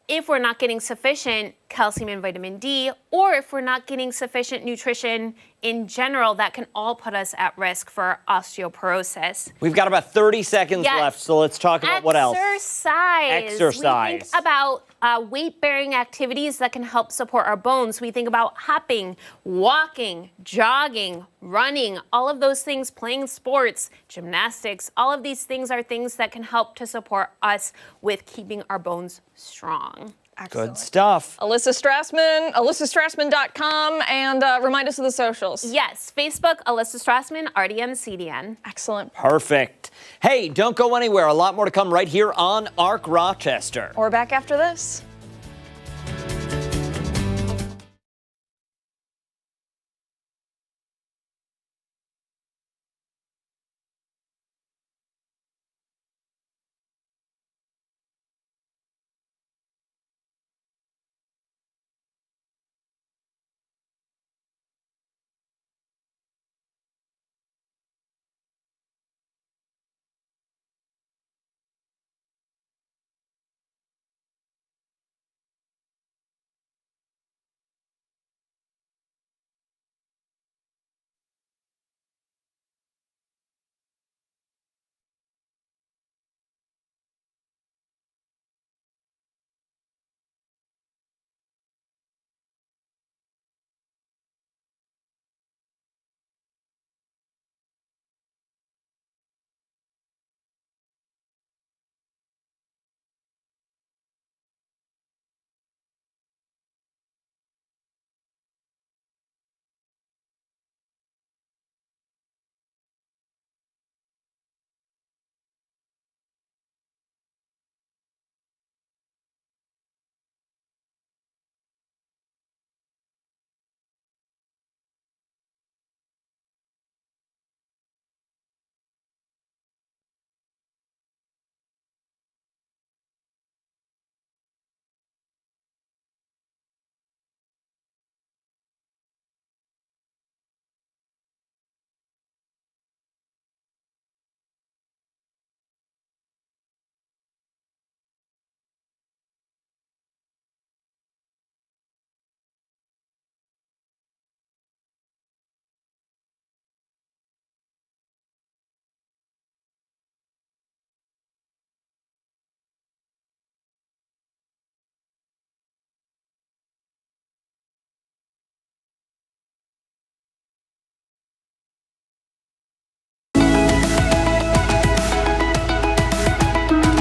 If we're not getting sufficient calcium and vitamin D, or if we're not getting sufficient nutrition in general, that can all put us at risk for osteoporosis. We've got about 30 seconds Yes. left, so let's talk about what else. Exercise. We think about weight-bearing activities that can help support our bones. We think about hopping, walking, jogging, running, all of those things, playing sports, gymnastics. All of these things are things that can help to support us with keeping our bones strong. Good stuff. Alyssa Strassman, alyssastrassman.com, and remind us of the socials. Yes, Facebook, Alyssa Strassman, RDN, CDN. Excellent. Perfect. Hey, don't go anywhere. A lot more to come right here on ARC Rochester. We're back after this.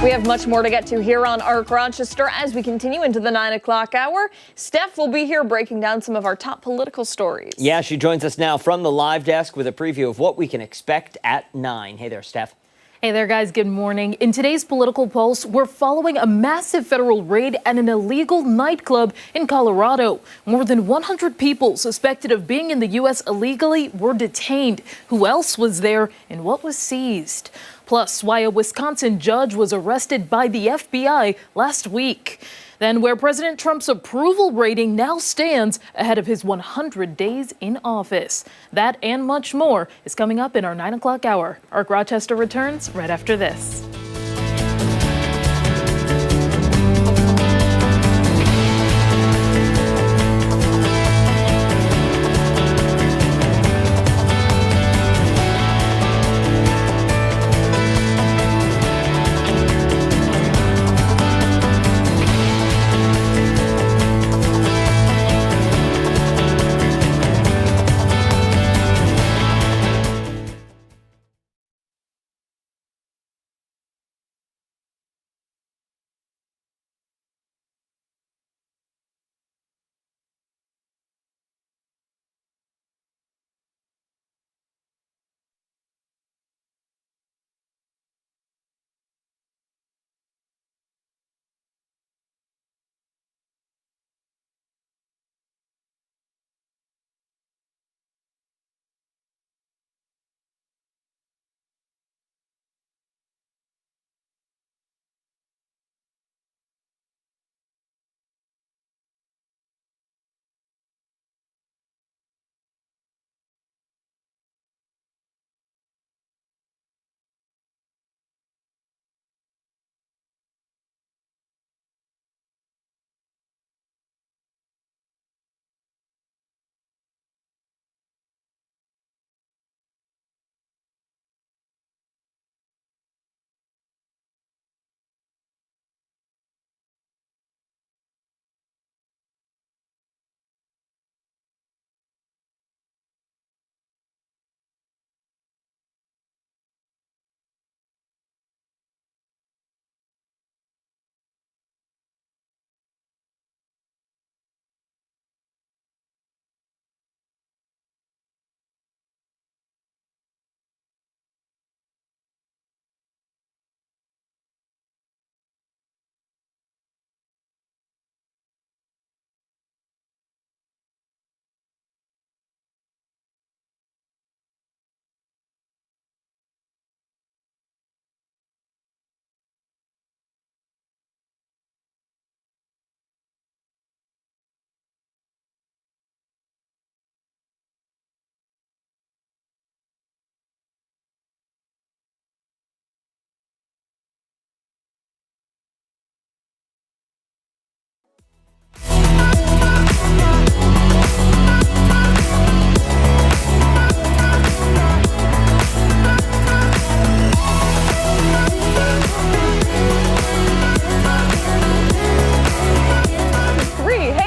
We have much more to get to here on ARC Rochester as we continue into the 9 o'clock hour. Steph will be here breaking down some of our top political stories. Yeah, she joins us now from the live desk with a preview of what we can expect at 9. Hey there, Steph. Hey there, guys. Good morning. In today's Political Pulse, we're following a massive federal raid at an illegal nightclub in Colorado. More than 100 people suspected of being in the U.S. illegally were detained. Who else was there and what was seized? Plus, why a Wisconsin judge was arrested by the FBI last week. Then where President Trump's approval rating now stands ahead of his 100 days in office. That and much more is coming up in our 9 o'clock hour. Ark Rochester returns right after this.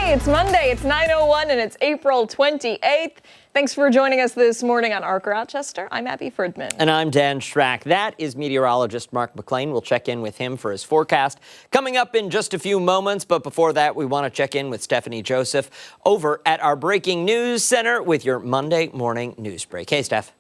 It's Monday, it's 9:01 and it's April 28th. Thanks for joining us this morning on Ark Rochester. I'm Abby Fridman. And I'm Dan Schrack. That is meteorologist Mark McLean. We'll check in with him for his forecast coming up in just a few moments. But before that, we want to check in with Stephanie Joseph over at our Breaking News Center with your Monday morning news break. Hey, Steph.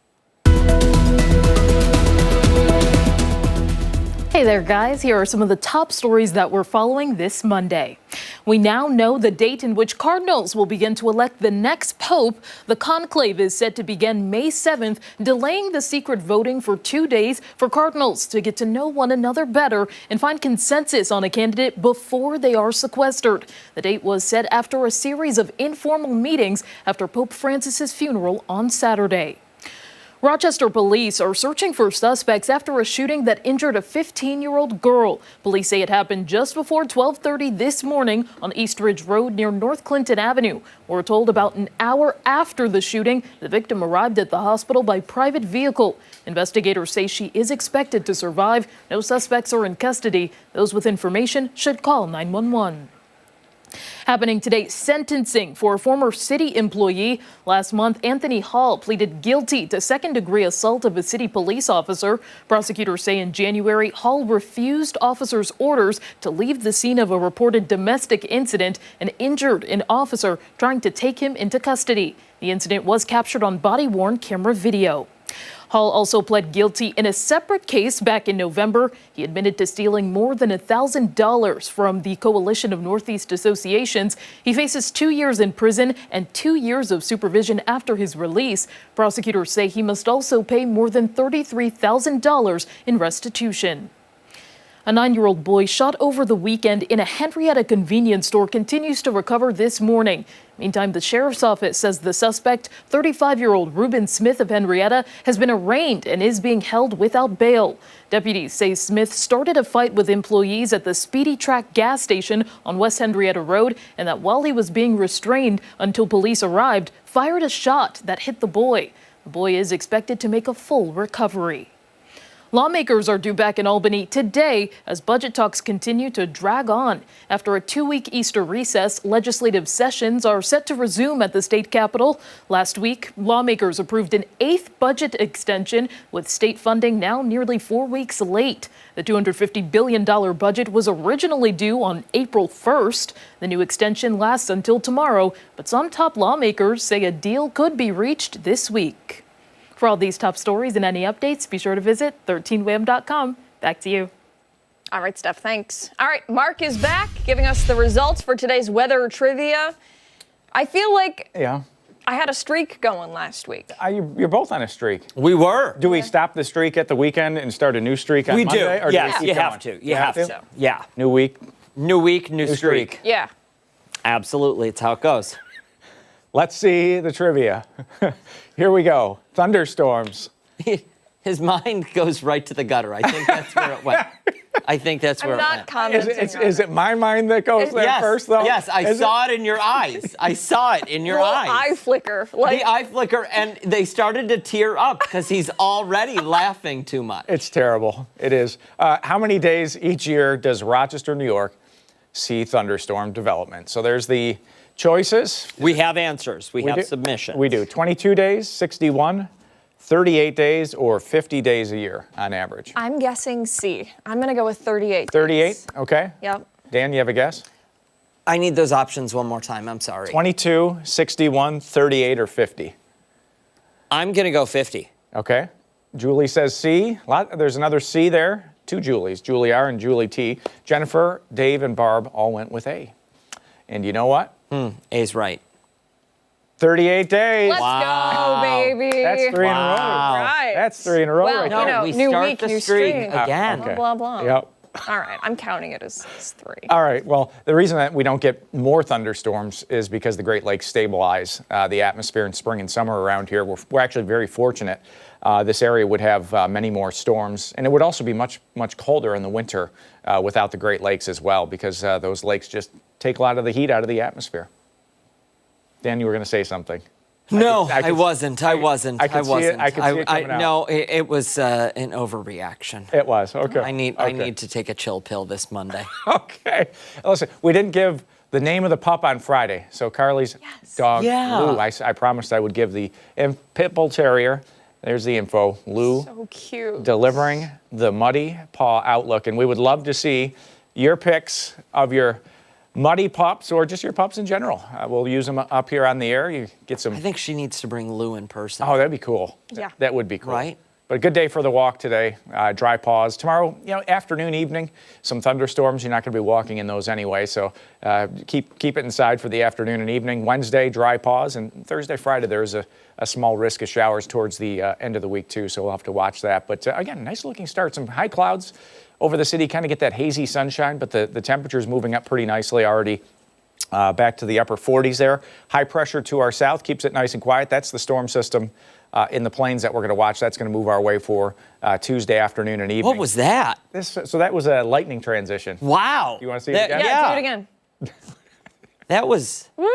Hey there, guys. Here are some of the top stories that we're following this Monday. We now know the date in which cardinals will begin to elect the next pope. The conclave is set to begin May 7th, delaying the secret voting for 2 days for cardinals to get to know one another better and find consensus on a candidate before they are sequestered. The date was set after a series of informal meetings after Pope Francis's funeral on Saturday. Rochester police are searching for suspects after a shooting that injured a 15-year-old girl. Police say it happened just before 12:30 this morning on East Ridge Road near North Clinton Avenue. We're told about an hour after the shooting, the victim arrived at the hospital by private vehicle. Investigators say she is expected to survive. No suspects are in custody. Those with information should call 911. Happening today, sentencing for a former city employee. Last month, Anthony Hall pleaded guilty to second-degree assault of a city police officer. Prosecutors say in January, Hall refused officers' orders to leave the scene of a reported domestic incident and injured an officer trying to take him into custody. The incident was captured on body-worn camera video. Hall also pled guilty in a separate case back in November. He admitted to stealing more than $1,000 from the Coalition of Northeast Associations. He faces 2 years in prison and 2 years of supervision after his release. Prosecutors say he must also pay more than $33,000 in restitution. A 9-year-old boy shot over the weekend in a Henrietta convenience store continues to recover this morning. Meantime, the sheriff's office says the suspect, 35-year-old Reuben Smith of Henrietta, has been arraigned and is being held without bail. Deputies say Smith started a fight with employees at the Speedy Track gas station on West Henrietta Road, and that while he was being restrained until police arrived, fired a shot that hit the boy. The boy is expected to make a full recovery. Lawmakers are due back in Albany today as budget talks continue to drag on. After a 2-week Easter recess, legislative sessions are set to resume at the state capitol. Last week, lawmakers approved an 8th budget extension, with state funding now nearly 4 weeks late. The $250 billion budget was originally due on April 1st. The new extension lasts until tomorrow, but some top lawmakers say a deal could be reached this week. For all these top stories and any updates, be sure to visit 13wham.com. Back to you. All right, Steph, thanks. All right, Mark is back, giving us the results for today's weather trivia. I feel like I had a streak going last week. You're both on a streak. We were. Do we stop the streak at the weekend and start a new streak on Monday? We do. Or Yes, do we you keep have going? to. You have to. Yeah. New week. New week, new streak. Yeah. Absolutely. It's how it goes. Let's see the trivia. Here we go. Thunderstorms. His mind goes right to the gutter. I think that's where it went. I think that's where I'm it not went. commenting. Is it my mind that goes there Yes, first, though? yes, I saw it in your eyes. I saw it in your Little eyes. eye flicker. Like, The eye flicker, and they started to tear up because he's already laughing too much. It's terrible. It is. How many days each year does Rochester, New York see thunderstorm development? So there's the choices. We have answers. We have submissions. We do. 22 days, 61, 38 days, or 50 days a year on average. I'm guessing C. I'm going to go with 38. 38, okay. Yep. Dan, you have a guess? I need those options one more time. I'm sorry. 22, 61, 38, or 50? I'm going to go 50. Okay. Julie says C. There's another C there. 2 Julies, Julie R and Julie T. Jennifer, Dave, and Barb all went with A. And you know what? A's right. 38 days. Let's go, baby. That's 3 in a row. Right. That's 3 in a row Well, right you there. know, we new start week, the new streak streak. again. Blah, blah, blah. Yep. All right, I'm counting it as 3. All right. Well, the reason that we don't get more thunderstorms is because the Great Lakes stabilize the atmosphere in spring and summer around here. We're actually very fortunate. This area would have many more storms, and it would also be much colder in the winter without the Great Lakes as well, because those lakes just take a lot of the heat out of the atmosphere. Dan, you were going to say something. No, I wasn't. I wasn't. I could see it coming out. No, it was an overreaction. It was. Okay. I need to take a chill pill this Monday. Okay. Listen, we didn't give the name of the pup on Friday. So Carly's dog, Yeah. Lou, I promised I would give the pit bull terrier. There's the info. Lou, So cute. delivering the Muddy Paw Outlook. And we would love to see your pics of your muddy pups or just your pups in general. We'll use them up here on the air. You get some. I think she needs to bring Lou in person. Oh, that'd be cool. Yeah. That would be cool. Right? But a good day for the walk today. Dry paws. Tomorrow, afternoon, evening, some thunderstorms. You're not going to be walking in those anyway. So keep it inside for the afternoon and evening. Wednesday, dry paws. And Thursday, Friday, there's a small risk of showers towards the end of the week, too. So we'll have to watch that. But again, nice looking start. Some high clouds over the city, kind of get that hazy sunshine. But the temperature's moving up pretty nicely already. Back to the upper 40s there. High pressure to our south keeps it nice and quiet. That's the storm system in the plains that we're going to watch. That's going to move our way for Tuesday afternoon and evening. What was that? So that was a lightning transition. Wow. You want to see it again? Yeah, do it again. That was Woo!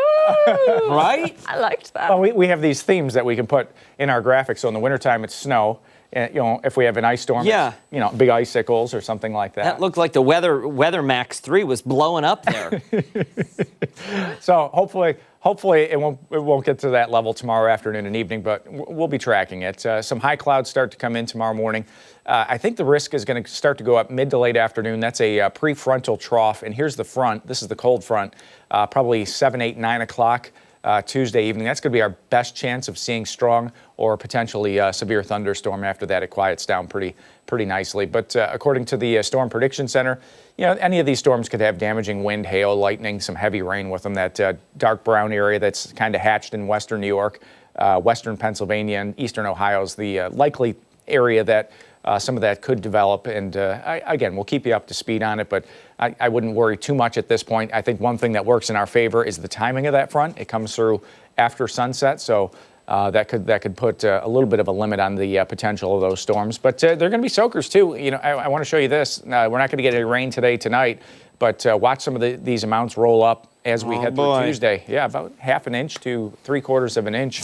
right. I liked that. Well, we have these themes that we can put in our graphics. So in the wintertime, it's snow. And, if we have an ice storm, Yeah. it's, big icicles or something like that. That looked like the Weather Max 3 was blowing up there. So hopefully it won't get to that level tomorrow afternoon and evening, but we'll be tracking it. Some high clouds start to come in tomorrow morning. I think the risk is going to start to go up mid to late afternoon. That's a prefrontal trough, and here's the front. This is the cold front, probably 7, 8, 9 o'clock. Tuesday evening. That's going to be our best chance of seeing strong or potentially severe thunderstorm. After that, it quiets down pretty nicely. But according to the Storm Prediction Center, any of these storms could have damaging wind, hail, lightning, some heavy rain with them. That dark brown area that's kind of hatched in western New York, western Pennsylvania, and eastern Ohio is the likely area that some of that could develop. And again, we'll keep you up to speed on it, but I wouldn't worry too much at this point. I think one thing that works in our favor is the timing of that front. It comes through after sunset, so that could put a little bit of a limit on the potential of those storms. But they're going to be soakers too. I want to show you this. We're not going to get any rain today, tonight, but watch some of these amounts roll up as we head through Tuesday. Yeah, about half an inch to 3/4 of an inch.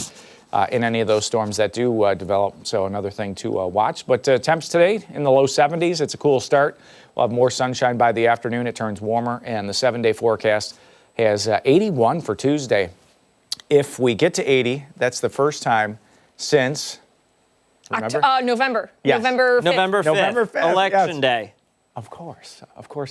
In any of those storms that do develop. So another thing to watch. But temps today in the low 70s. It's a cool start. We'll have more sunshine by the afternoon. It turns warmer. And the 7-day forecast has 81 for Tuesday. If we get to 80, that's the first time since, remember? November. Yes. November 5th. November 5th. Election day. Of course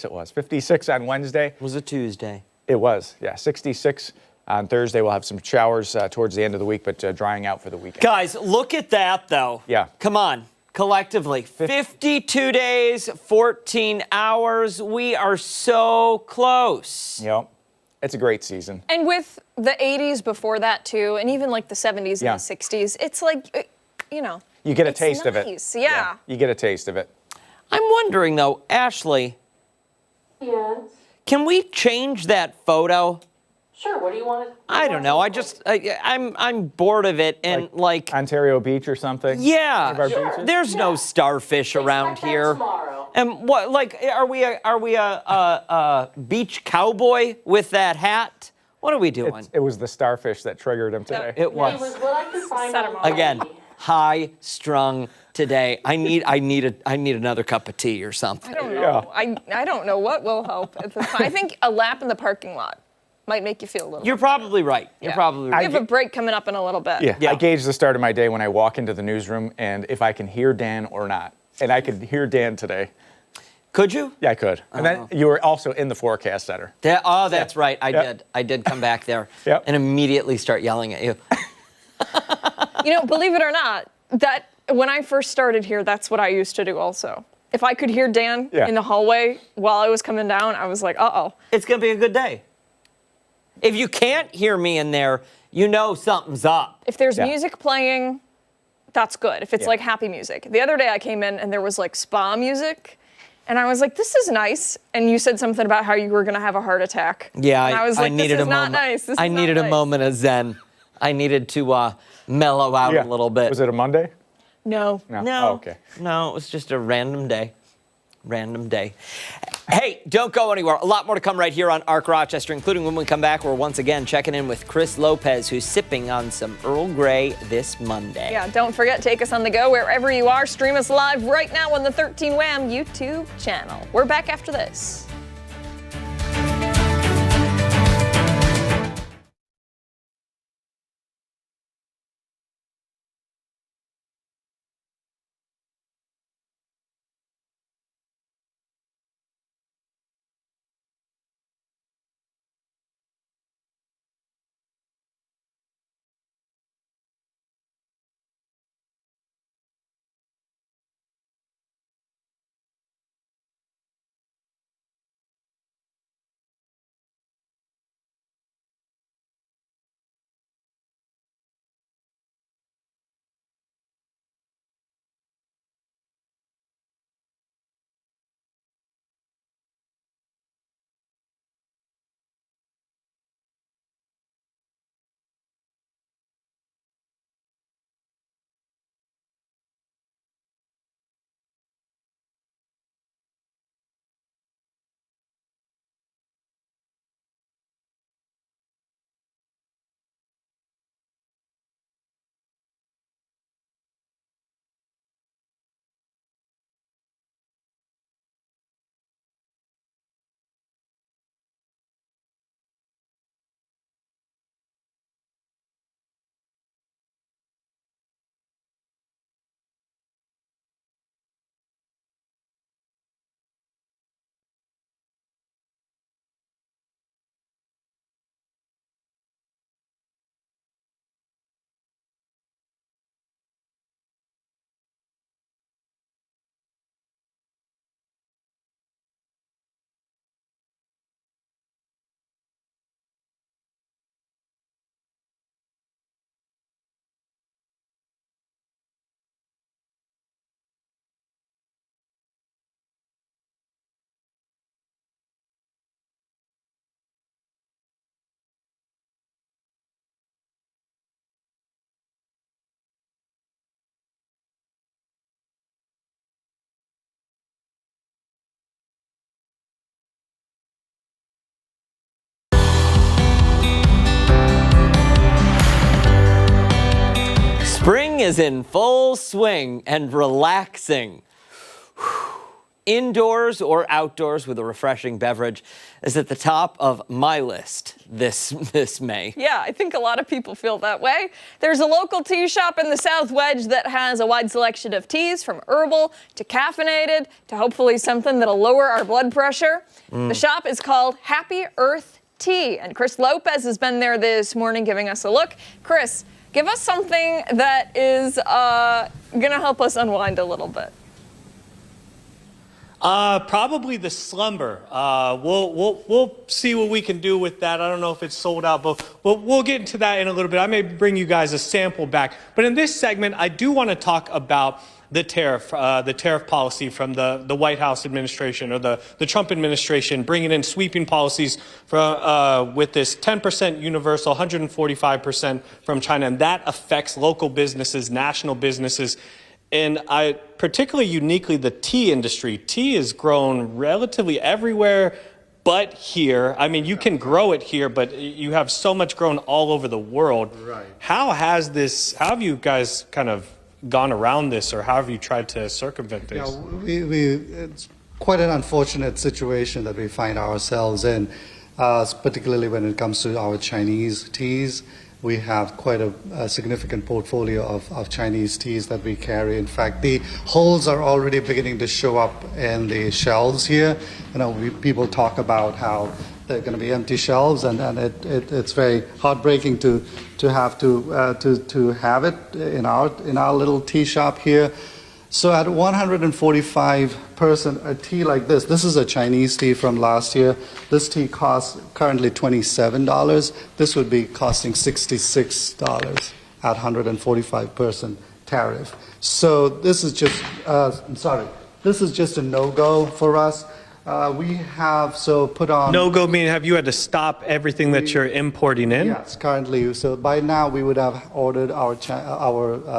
it was. 56 on Wednesday. It was a Tuesday. It was, yeah. 66 on Thursday. We'll have some showers towards the end of the week, but drying out for the weekend. Guys, look at that, though. Yeah. Come on, collectively. 52 days, 14 hours. We are so close. Yep. It's a great season. And with the 80s before that, too, and even like the 70s and the 60s, it's like, You get a taste of it. nice. Yeah. You get a taste of it. I'm wondering, though, Ashley. Yes. Can we change that photo? Sure. What do you want? I don't know. I'm bored of it, and like Ontario Beach or something. yeah, One of our beaches? there's no starfish around Expect that here. tomorrow. And what, like, are we a beach cowboy with that hat? What are we doing? It was the starfish that triggered him today. It It was was what I could find Set 'em on off. again high strung today. I need another cup of tea or something. I don't know. I don't know what will help at this time. I think a lap in the parking lot might make you feel a little. You're probably right. You're probably We right. have a break coming up in a little bit. Yeah, I gauge the start of my day when I walk into the newsroom and if I can hear Dan or not. And I could hear Dan today. Could you? Yeah, I could. And then you were also in the forecast center. That's right. I Yep. did. I did come back there Yep. and immediately start yelling at you. Believe it or not, that when I first started here, that's what I used to do also. If I could hear Dan in the hallway while I was coming down, I was like, uh-oh. It's going to be a good day. If you can't hear me in there, you know something's up. If there's music playing, that's good. If it's like happy music. The other day I came in and there was like spa music. And I was like, this is nice. And you said something about how you were going to have a heart attack. Yeah, and I was like, needed this is a not moment. nice. This is I not needed a nice. moment of zen. I needed to mellow out a little bit. Was it a Monday? No. No. Oh, okay. No, it was just a random day. Random day. Hey, don't go anywhere. A lot more to come right here on Arc Rochester, including when we come back. We're once again checking in with Chris Lopez, who's sipping on some Earl Grey this Monday. Yeah, don't forget, take us on the go wherever you are. Stream us live right now on the 13 Wham YouTube channel. We're back after this. Spring is in full swing and relaxing. Indoors or outdoors with a refreshing beverage is at the top of my list this May. Yeah, I think a lot of people feel that way. There's a local tea shop in the South Wedge that has a wide selection of teas, from herbal to caffeinated to hopefully something that'll lower our blood pressure. The shop is called Happy Earth Tea, and Chris Lopez has been there this morning giving us a look. Chris, give us something that is going to help us unwind a little bit. Probably the slumber. We'll see what we can do with that. I don't know if it's sold out, but we'll get into that in a little bit. I may bring you guys a sample back. But in this segment, I do want to talk about the tariff policy from the White House administration, or the Trump administration, bringing in sweeping policies with this 10% universal, 145% from China, and that affects local businesses, national businesses. And particularly uniquely, the tea industry. Tea has grown relatively everywhere but here. I mean, you can grow it here, but you have so much grown all over the world. Right. How have you guys kind of gone around this, or how have you tried to circumvent this? It's quite an unfortunate situation that we find ourselves in, particularly when it comes to our Chinese teas. We have quite a significant portfolio of Chinese teas that we carry. In fact, the holes are already beginning to show up in the shelves here. You know, people talk about how they're going to be empty shelves, and it's very heartbreaking to have it in our little tea shop here. So at 145%, a tea like this is a Chinese tea from last year. This tea costs currently $27. This would be costing $66 at 145% tariff. So this is just, this is just a no-go for us. We have put on... No-go meaning, have you had to stop everything that you're importing in? Yes, currently. So by now we would have ordered our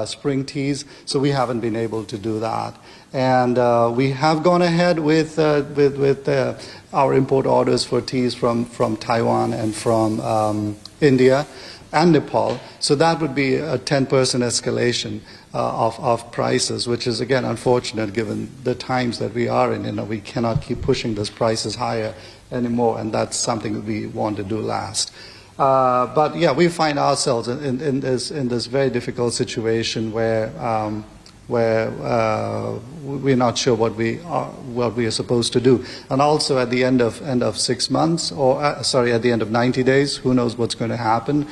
spring teas, so we haven't been able to do that. And we have gone ahead with our import orders for teas from Taiwan and from India and Nepal. So that would be a 10% escalation of prices, which is, again, unfortunate given the times that we are in. You know, we cannot keep pushing those prices higher anymore, and that's something that we want to do last. But yeah, we find ourselves in this very difficult situation where we're not sure what we are supposed to do. And also at the end of 6 months, or at the end of 90 days, who knows what's going to happen.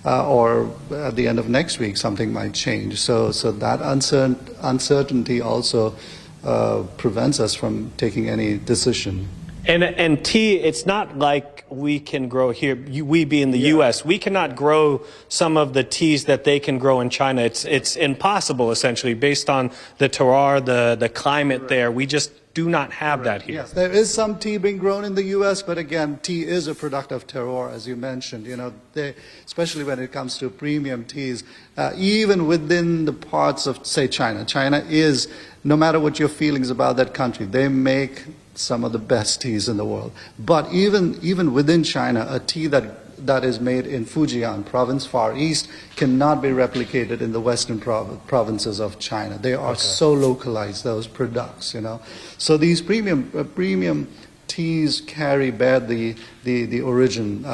Or at the end of next week, something might change. So that uncertainty also prevents us from taking any decision. And tea, it's not like we can grow here, we being the U.S., we cannot grow some of the teas that they can grow in China. It's impossible, essentially, based on the terroir, the climate there. We just do not have that here. Yes, there is some tea being grown in the U.S., but again, tea is a product of terroir, as you mentioned. You know, especially when it comes to premium teas, even within the parts of, say, China. China is, no matter what your feelings about that country, they make some of the best teas in the world. But even within China, a tea that is made in Fujian province, Far East, cannot be replicated in the western provinces of China. They are so localized, those products, you know. So these premium teas bear the origin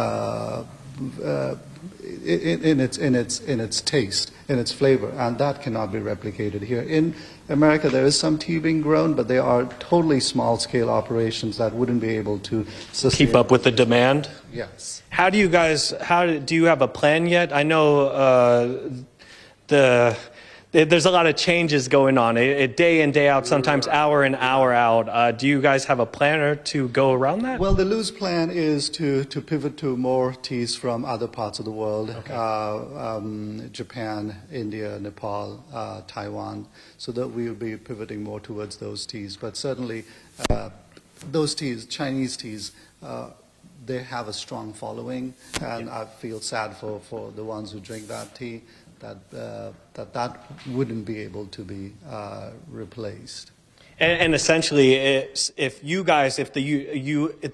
in its taste, in its flavor, and that cannot be replicated here. In America, there is some tea being grown, but they are totally small-scale operations that wouldn't be able to sustain. Keep up with the demand? Yes. How do you have a plan yet? I know there's a lot of changes going on, day in, day out, sometimes hour in, hour out. Do you guys have a plan to go around that? Well, the loose plan is to pivot to more teas from other parts of the world, Japan, India, Nepal, Taiwan, so that we will be pivoting more towards those teas. But certainly those teas, Chinese teas, they have a strong following, and I feel sad for the ones who drink that tea, that wouldn't be able to be replaced. And essentially, if the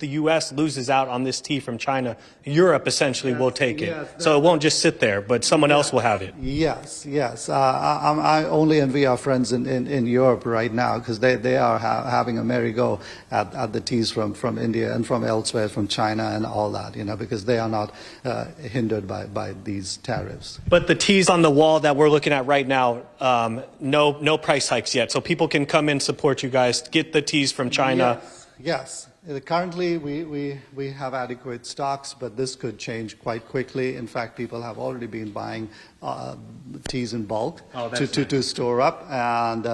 U.S. loses out on this tea from China, Europe essentially will take it. Yes, So it won't just sit there, but someone else will have it. Yes. I only envy our friends in Europe right now because they are having a merry go at the teas from India and from elsewhere, from China and all that, because they are not hindered by these tariffs. But the teas on the wall that we're looking at right now, no price hikes yet. So people can come in, support you guys, get the teas from China. Yes. Currently, we have adequate stocks, but this could change quite quickly. In fact, people have already been buying teas in bulk to store up. And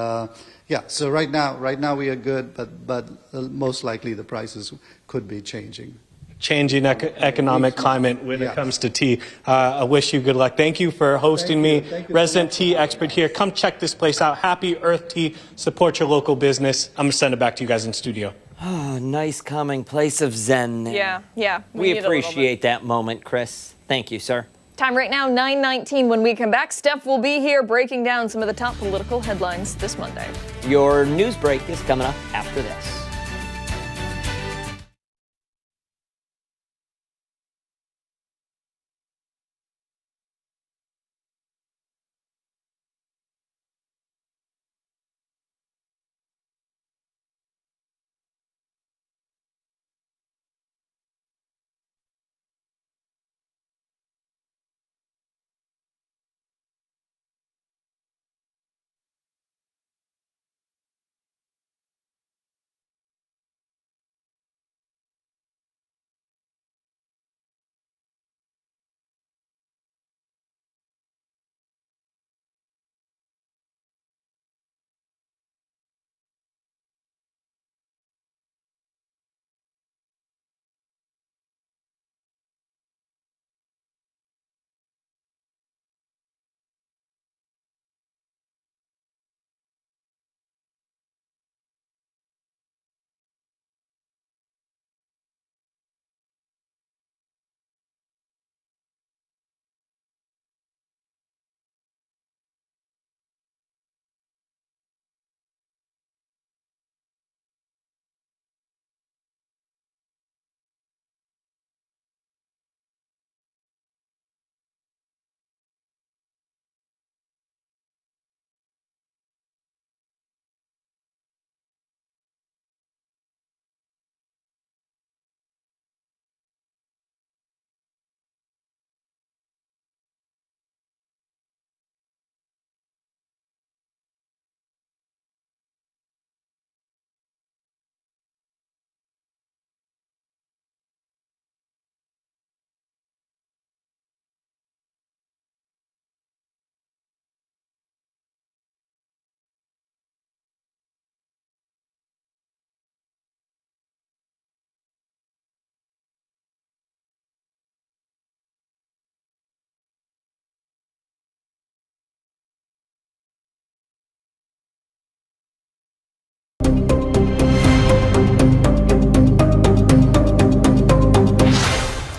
so right now we are good, but most likely the prices could be changing. Changing economic climate when it comes to tea. I wish you good luck. Thank you for hosting me. Thank you Resident tea expert here. Come check this place out. Happy Earth Tea. Support your local business. I'm going to send it back to you guys in studio. Oh, nice calming place of zen there. Yeah. We appreciate that moment, Chris. Thank you, sir. Time right now, 9:19. When we come back, Steph will be here breaking down some of the top political headlines this Monday. Your news break is coming up after this.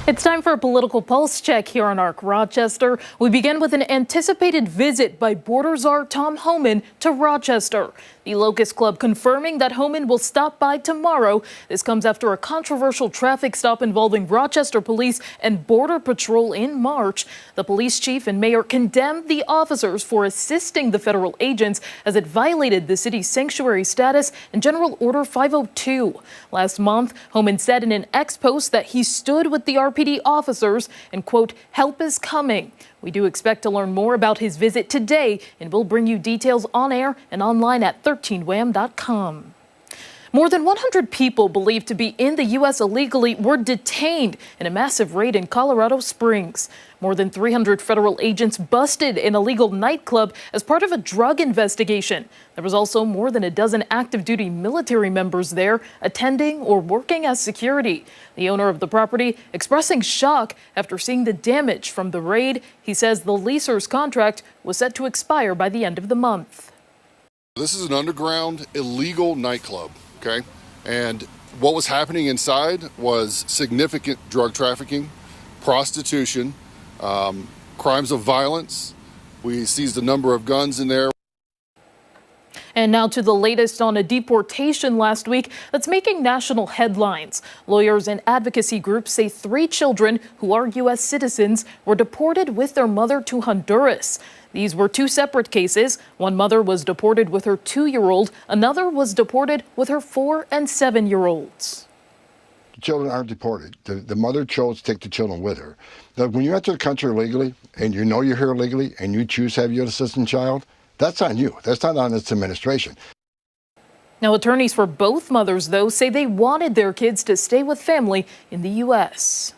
It's time for a political pulse check here on ARC Rochester. We begin with an anticipated visit by border czar Tom Homan to Rochester. The Locust Club confirming that Homan will stop by tomorrow. This comes after a controversial traffic stop involving Rochester Police and Border Patrol in March. The police chief and mayor condemned the officers for assisting the federal agents as it violated the city's sanctuary status and General Order 502. Last month, Homan said in an X post that he stood with the RPD officers and, quote, help is coming. We do expect to learn more about his visit today, and we'll bring you details on air and online at 13wham.com. More than 100 people believed to be in the U.S. illegally were detained in a massive raid in Colorado Springs. More than 300 federal agents busted an illegal nightclub as part of a drug investigation. There was also more than a dozen active duty military members there attending or working as security. The owner of the property expressing shock after seeing the damage from the raid. He says the leaser's contract was set to expire by the end of the month. This is an underground illegal nightclub, okay? And what was happening inside was significant drug trafficking, prostitution, crimes of violence. We seized a number of guns in there. And now to the latest on a deportation last week that's making national headlines. Lawyers and advocacy groups say 3 children who are U.S. citizens were deported with their mother to Honduras. These were 2 separate cases. One mother was deported with her 2-year-old. Another was deported with her 4- and 7-year-olds. The children aren't deported. The mother chose to take the children with her. Now, when you enter the country illegally and you know you're here illegally and you choose to have your citizen child, that's on you. That's not on this administration. Now, attorneys for both mothers, though, say they wanted their kids to stay with family in the U.S.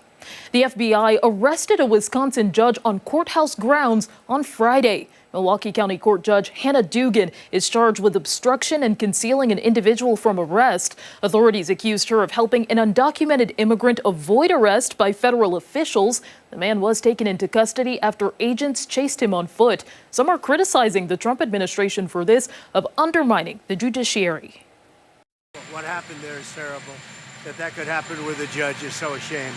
The FBI arrested a Wisconsin judge on courthouse grounds on Friday. Milwaukee County Court Judge Hannah Dugan is charged with obstruction and concealing an individual from arrest. Authorities accused her of helping an undocumented immigrant avoid arrest by federal officials. The man was taken into custody after agents chased him on foot. Some are criticizing the Trump administration for this, of undermining the judiciary. What happened there is terrible. That could happen with a judge is so ashamed.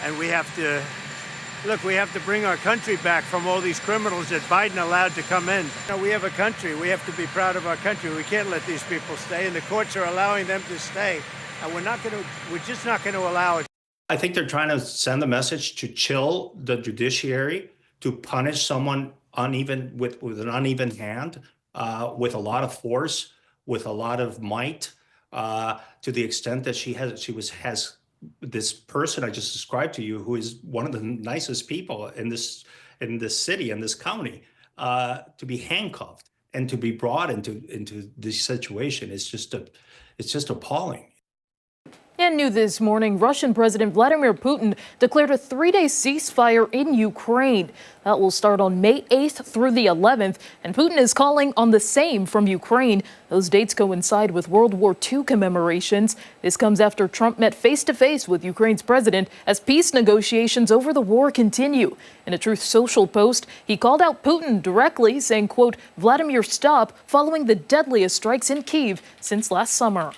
And we have to bring our country back from all these criminals that Biden allowed to come in. We have a country. We have to be proud of our country. We can't let these people stay, and the courts are allowing them to stay. And we're just not going to allow it. I think they're trying to send a message to chill the judiciary, to punish someone with an uneven hand, with a lot of force, with a lot of might, to the extent that she has this person I just described to you, who is one of the nicest people in this city, in this county, to be handcuffed and to be brought into this situation is just appalling. And new this morning, Russian President Vladimir Putin declared a 3-day ceasefire in Ukraine. That will start on May 8th through the 11th, and Putin is calling on the same from Ukraine. Those dates coincide with World War II commemorations. This comes after Trump met face-to-face with Ukraine's president as peace negotiations over the war continue. In a Truth Social post, he called out Putin directly, saying, quote, "Vladimir, stop," following the deadliest strikes in Kyiv since last summer.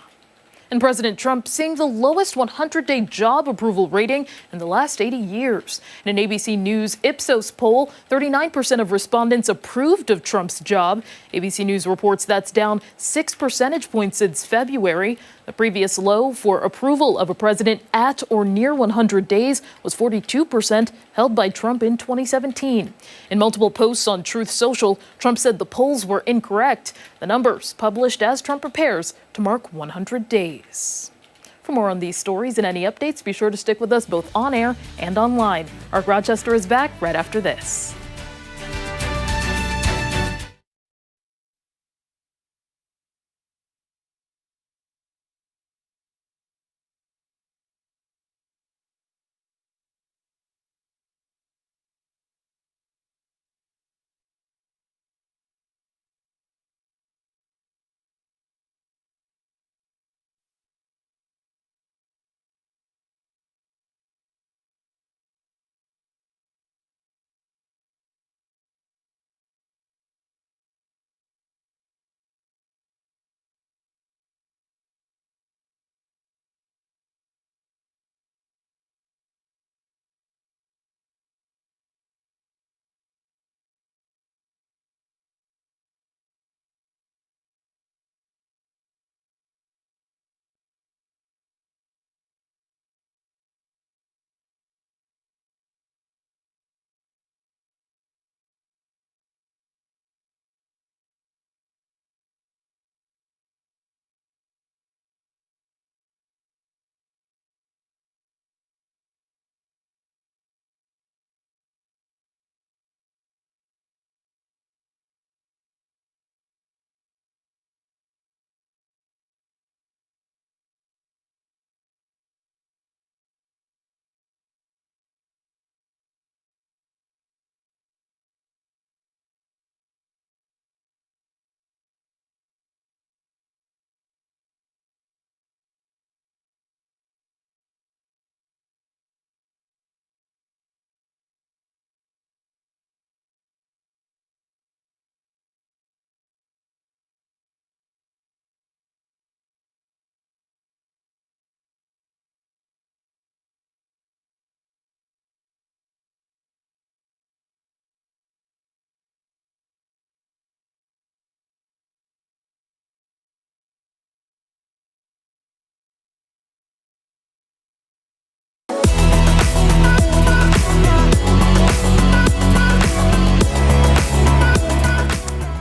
And President Trump seeing the lowest 100-day job approval rating in the last 80 years. In an ABC News Ipsos poll, 39% of respondents approved of Trump's job. ABC News reports that's down 6 percentage points since February. The previous low for approval of a president at or near 100 days was 42%, held by Trump in 2017. In multiple posts on Truth Social, Trump said the polls were incorrect. The numbers published as Trump prepares to mark 100 days. For more on these stories and any updates, be sure to stick with us both on air and online. Our Rochester is back right after this.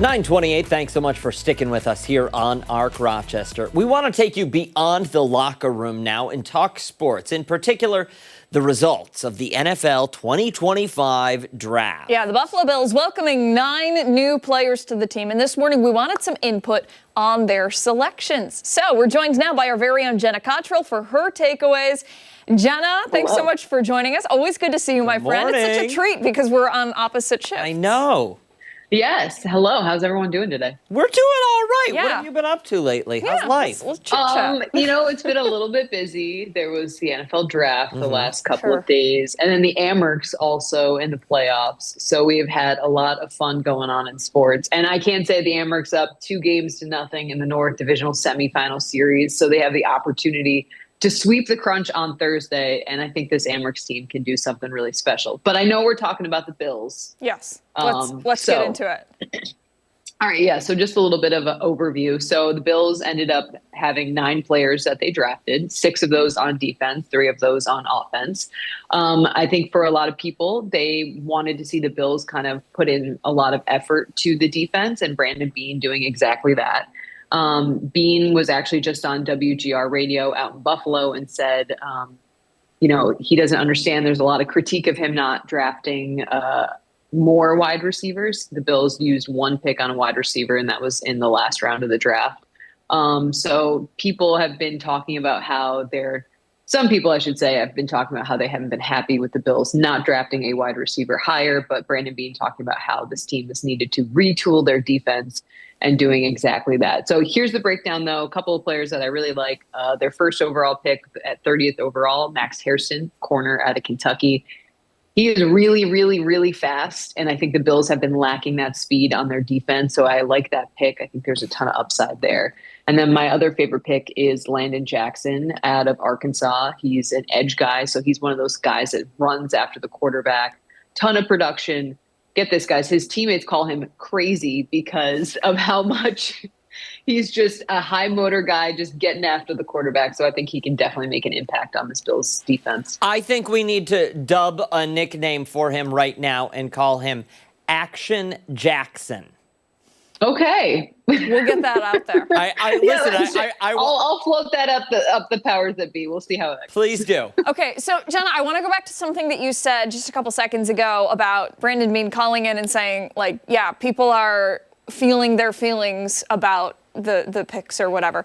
928, thanks so much for sticking with us here on ARC Rochester. We want to take you beyond the locker room now and talk sports, in particular, the results of the NFL 2025 draft. Yeah, the Buffalo Bills welcoming 9 new players to the team. And this morning, we wanted some input on their selections. So we're joined now by our very own Jenna Cottrell for her takeaways. Jenna, thanks so much for joining us. Always good to see you, my friend. It's such a treat because we're on opposite shifts. I know. Yes. Hello. How's everyone doing today? We're doing all right. Yeah. What have you been up to lately? How's life? Let's chit-chat. It's been a little bit busy. There was the NFL draft the last couple of days, and then the Amerks also in the playoffs. So we've had a lot of fun going on in sports. And I can say the Amerks up 2-0 in the North Divisional semifinal series. So they have the opportunity to sweep the Crunch on Thursday, and I think this Amerks team can do something really special. But I know we're talking about the Bills. Yes, let's get into it. All right, yeah, so just a little bit of an overview. So the Bills ended up having 9 players that they drafted, 6 of those on defense, 3 of those on offense. I think for a lot of people, they wanted to see the Bills kind of put in a lot of effort to the defense, and Brandon Beane doing exactly that. Beane was actually just on WGR radio out in Buffalo and said, he doesn't understand. There's a lot of critique of him not drafting more wide receivers. The Bills used 1 pick on a wide receiver, and that was in the last round of the draft. So people have been talking about how some people, I should say, have been talking about how they haven't been happy with the Bills not drafting a wide receiver higher, but Brandon Beane talking about how this team has needed to retool their defense and doing exactly that. So here's the breakdown, though. A couple of players that I really like. Their first overall pick at 30th overall, Max Harrison, corner out of Kentucky. He is really, really, really fast, and I think the Bills have been lacking that speed on their defense, so I like that pick. I think there's a ton of upside there. And then my other favorite pick is Landon Jackson out of Arkansas. He's an edge guy, so he's one of those guys that runs after the quarterback. Ton of production. Get this, guys. His teammates call him crazy because of how much he's just a high motor guy just getting after the quarterback. So I think he can definitely make an impact on this Bills defense. I think we need to dub a nickname for him right now and call him Action Jackson. Okay. We'll get that out there. I'll float that up the powers that be. We'll see how it. Please do. Okay, so Jenna, I want to go back to something that you said just a couple seconds ago about Brandon Beane calling in and saying, people are feeling their feelings about the picks or whatever.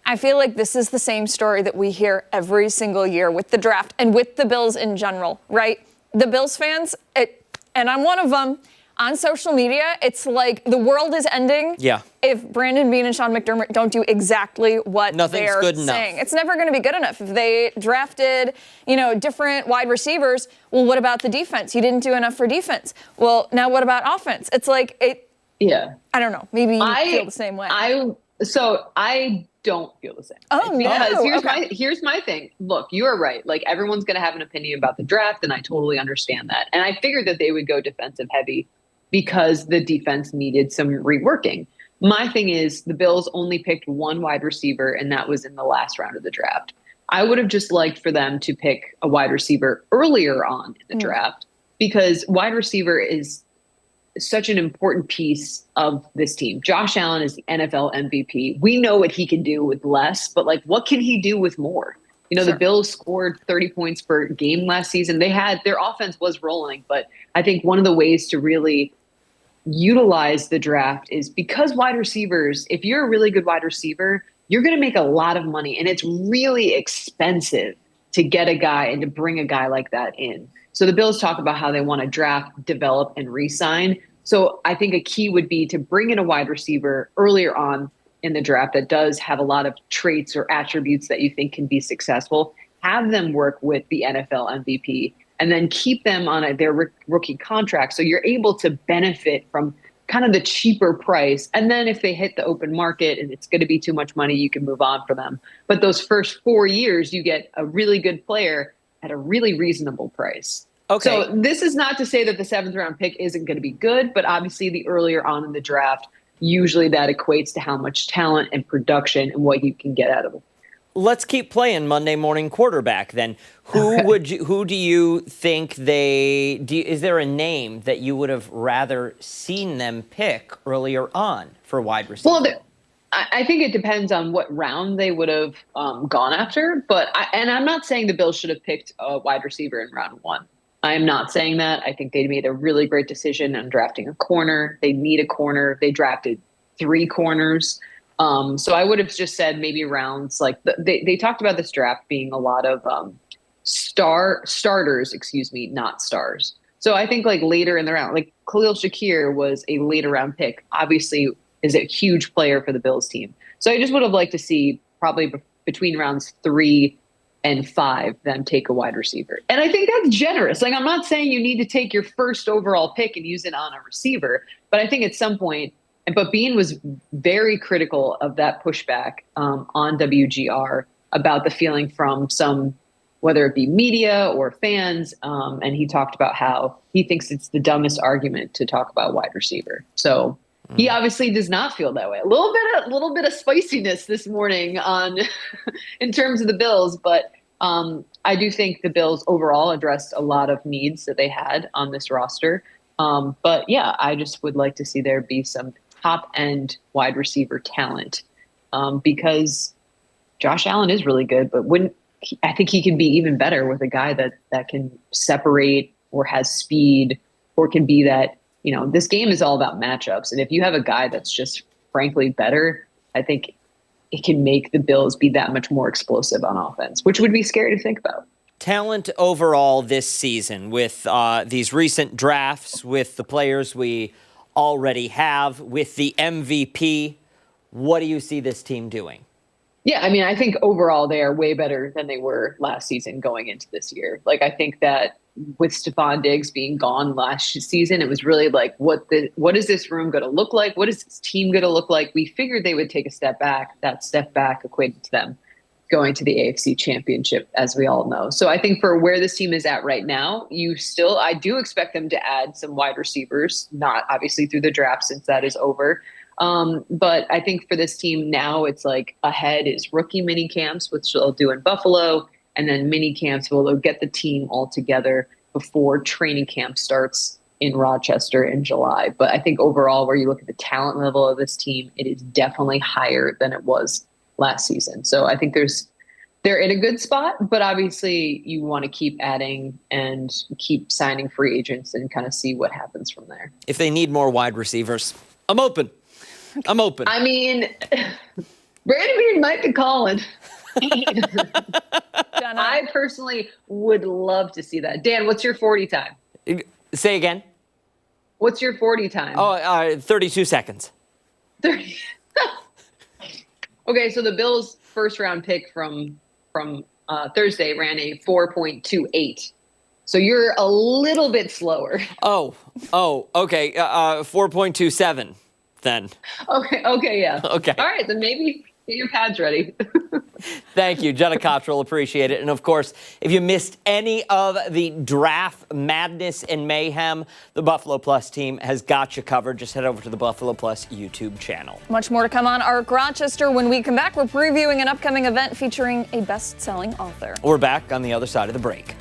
I feel like this is the same story that we hear every single year with the draft and with the Bills in general, right? The Bills fans, and I'm one of them, on social media, it's like the world is ending if Brandon Beane and Sean McDermott don't do exactly what they're good saying. enough. It's never going to be good enough. If they drafted, different wide receivers, well, what about the defense? You didn't do enough for defense. Well, now what about offense? It's like Yeah. I don't know. Maybe you feel the same way. I don't feel the same. Oh, because here's my thing. Look, you are right. Like, everyone's going to have an opinion about the draft, and I totally understand that. And I figured that they would go defensive heavy because the defense needed some reworking. My thing is the Bills only picked 1 wide receiver, and that was in the last round of the draft. I would have just liked for them to pick a wide receiver earlier on in the draft, because wide receiver is such an important piece of this team. Josh Allen is the NFL MVP. We know what he can do with less, but what can he do with more? The Bills scored 30 points per game last season. Their offense was rolling, but I think one of the ways to really utilize the draft is because wide receivers, if you're a really good wide receiver, you're going to make a lot of money, and it's really expensive to get a guy and to bring a guy like that in. So the Bills talk about how they want to draft, develop, and re-sign. So I think a key would be to bring in a wide receiver earlier on in the draft that does have a lot of traits or attributes that you think can be successful. Have them work with the NFL MVP, and then keep them on their rookie contract, so you're able to benefit from kind of the cheaper price. And then if they hit the open market and it's going to be too much money, you can move on for them. But those first 4 years, you get a really good player at a really reasonable price. Okay. So this is not to say that the 7th round pick isn't going to be good, but obviously the earlier on in the draft, usually that equates to how much talent and production and what you can get out of let's keep playing Monday morning quarterback then. Who do you think is there a name that you would have rather seen them pick earlier on for wide receiver? Well, I think it depends on what round they would have gone after. And I'm not saying the Bills should have picked a wide receiver in round 1. I am not saying that. I think they made a really great decision on drafting a corner. They need a corner. They drafted 3 corners. So I would have just said maybe rounds like they talked about this draft being a lot of starters, not stars. So I think like later in the round, like Khalil Shakir was a later round pick, obviously is a huge player for the Bills team. So I just would have liked to see probably between rounds 3 and 5 them take a wide receiver. And I think that's generous. Like I'm not saying you need to take your first overall pick and use it on a receiver, but I think at some point, but Bean was very critical of that pushback on WGR about the feeling from some, whether it be media or fans. And he talked about how he thinks it's the dumbest argument to talk about wide receiver. So he obviously does not feel that way. A little bit of spiciness this morning on in terms of the Bills, but I do think the Bills overall addressed a lot of needs that they had on this roster. But yeah, I just would like to see there be some top-end wide receiver talent because Josh Allen is really good, but I think he can be even better with a guy that can separate or has speed or can be that, this game is all about matchups. And if you have a guy that's just frankly better, I think it can make the Bills be that much more explosive on offense, which would be scary to think about. Talent overall this season with these recent drafts, with the players we already have, with the MVP, what do you see this team doing? Yeah, I mean, I think overall they are way better than they were last season going into this year. Like, I think that with Stephon Diggs being gone last season, it was really like, what is this room going to look like? What is this team going to look like? We figured they would take a step back. That step back equated to them going to the AFC Championship, as we all know. So I think for where this team is at right now, I do expect them to add some wide receivers, not obviously through the draft since that is over. But I think for this team now, it's like ahead is rookie mini camps, which they'll do in Buffalo, and then mini camps where they'll get the team all together before training camp starts in Rochester in July. But I think overall, where you look at the talent level of this team, it is definitely higher than it was last season. So I think they're in a good spot, but obviously you want to keep adding and keep signing free agents and kind of see what happens from there. If they need more wide receivers, I'm open. I mean, Brandon Beard might be calling. I personally would love to see that. Dan, what's your 40 time? Say again. What's your 40 time? 32 seconds. 30. Okay, so the Bills' first round pick from Thursday ran a 4.28. So you're a little bit slower. Oh, okay. 4.27 then. Okay, yeah. Okay. All right, then maybe get your pads ready. Thank you, Jenna Cottrell. Appreciate it. And of course, if you missed any of the draft madness and mayhem, the Buffalo Plus team has got you covered. Just head over to the Buffalo Plus YouTube channel. Much more to come on ARC Rochester. When we come back, we're previewing an upcoming event featuring a best-selling author. We're back on the other side of the break.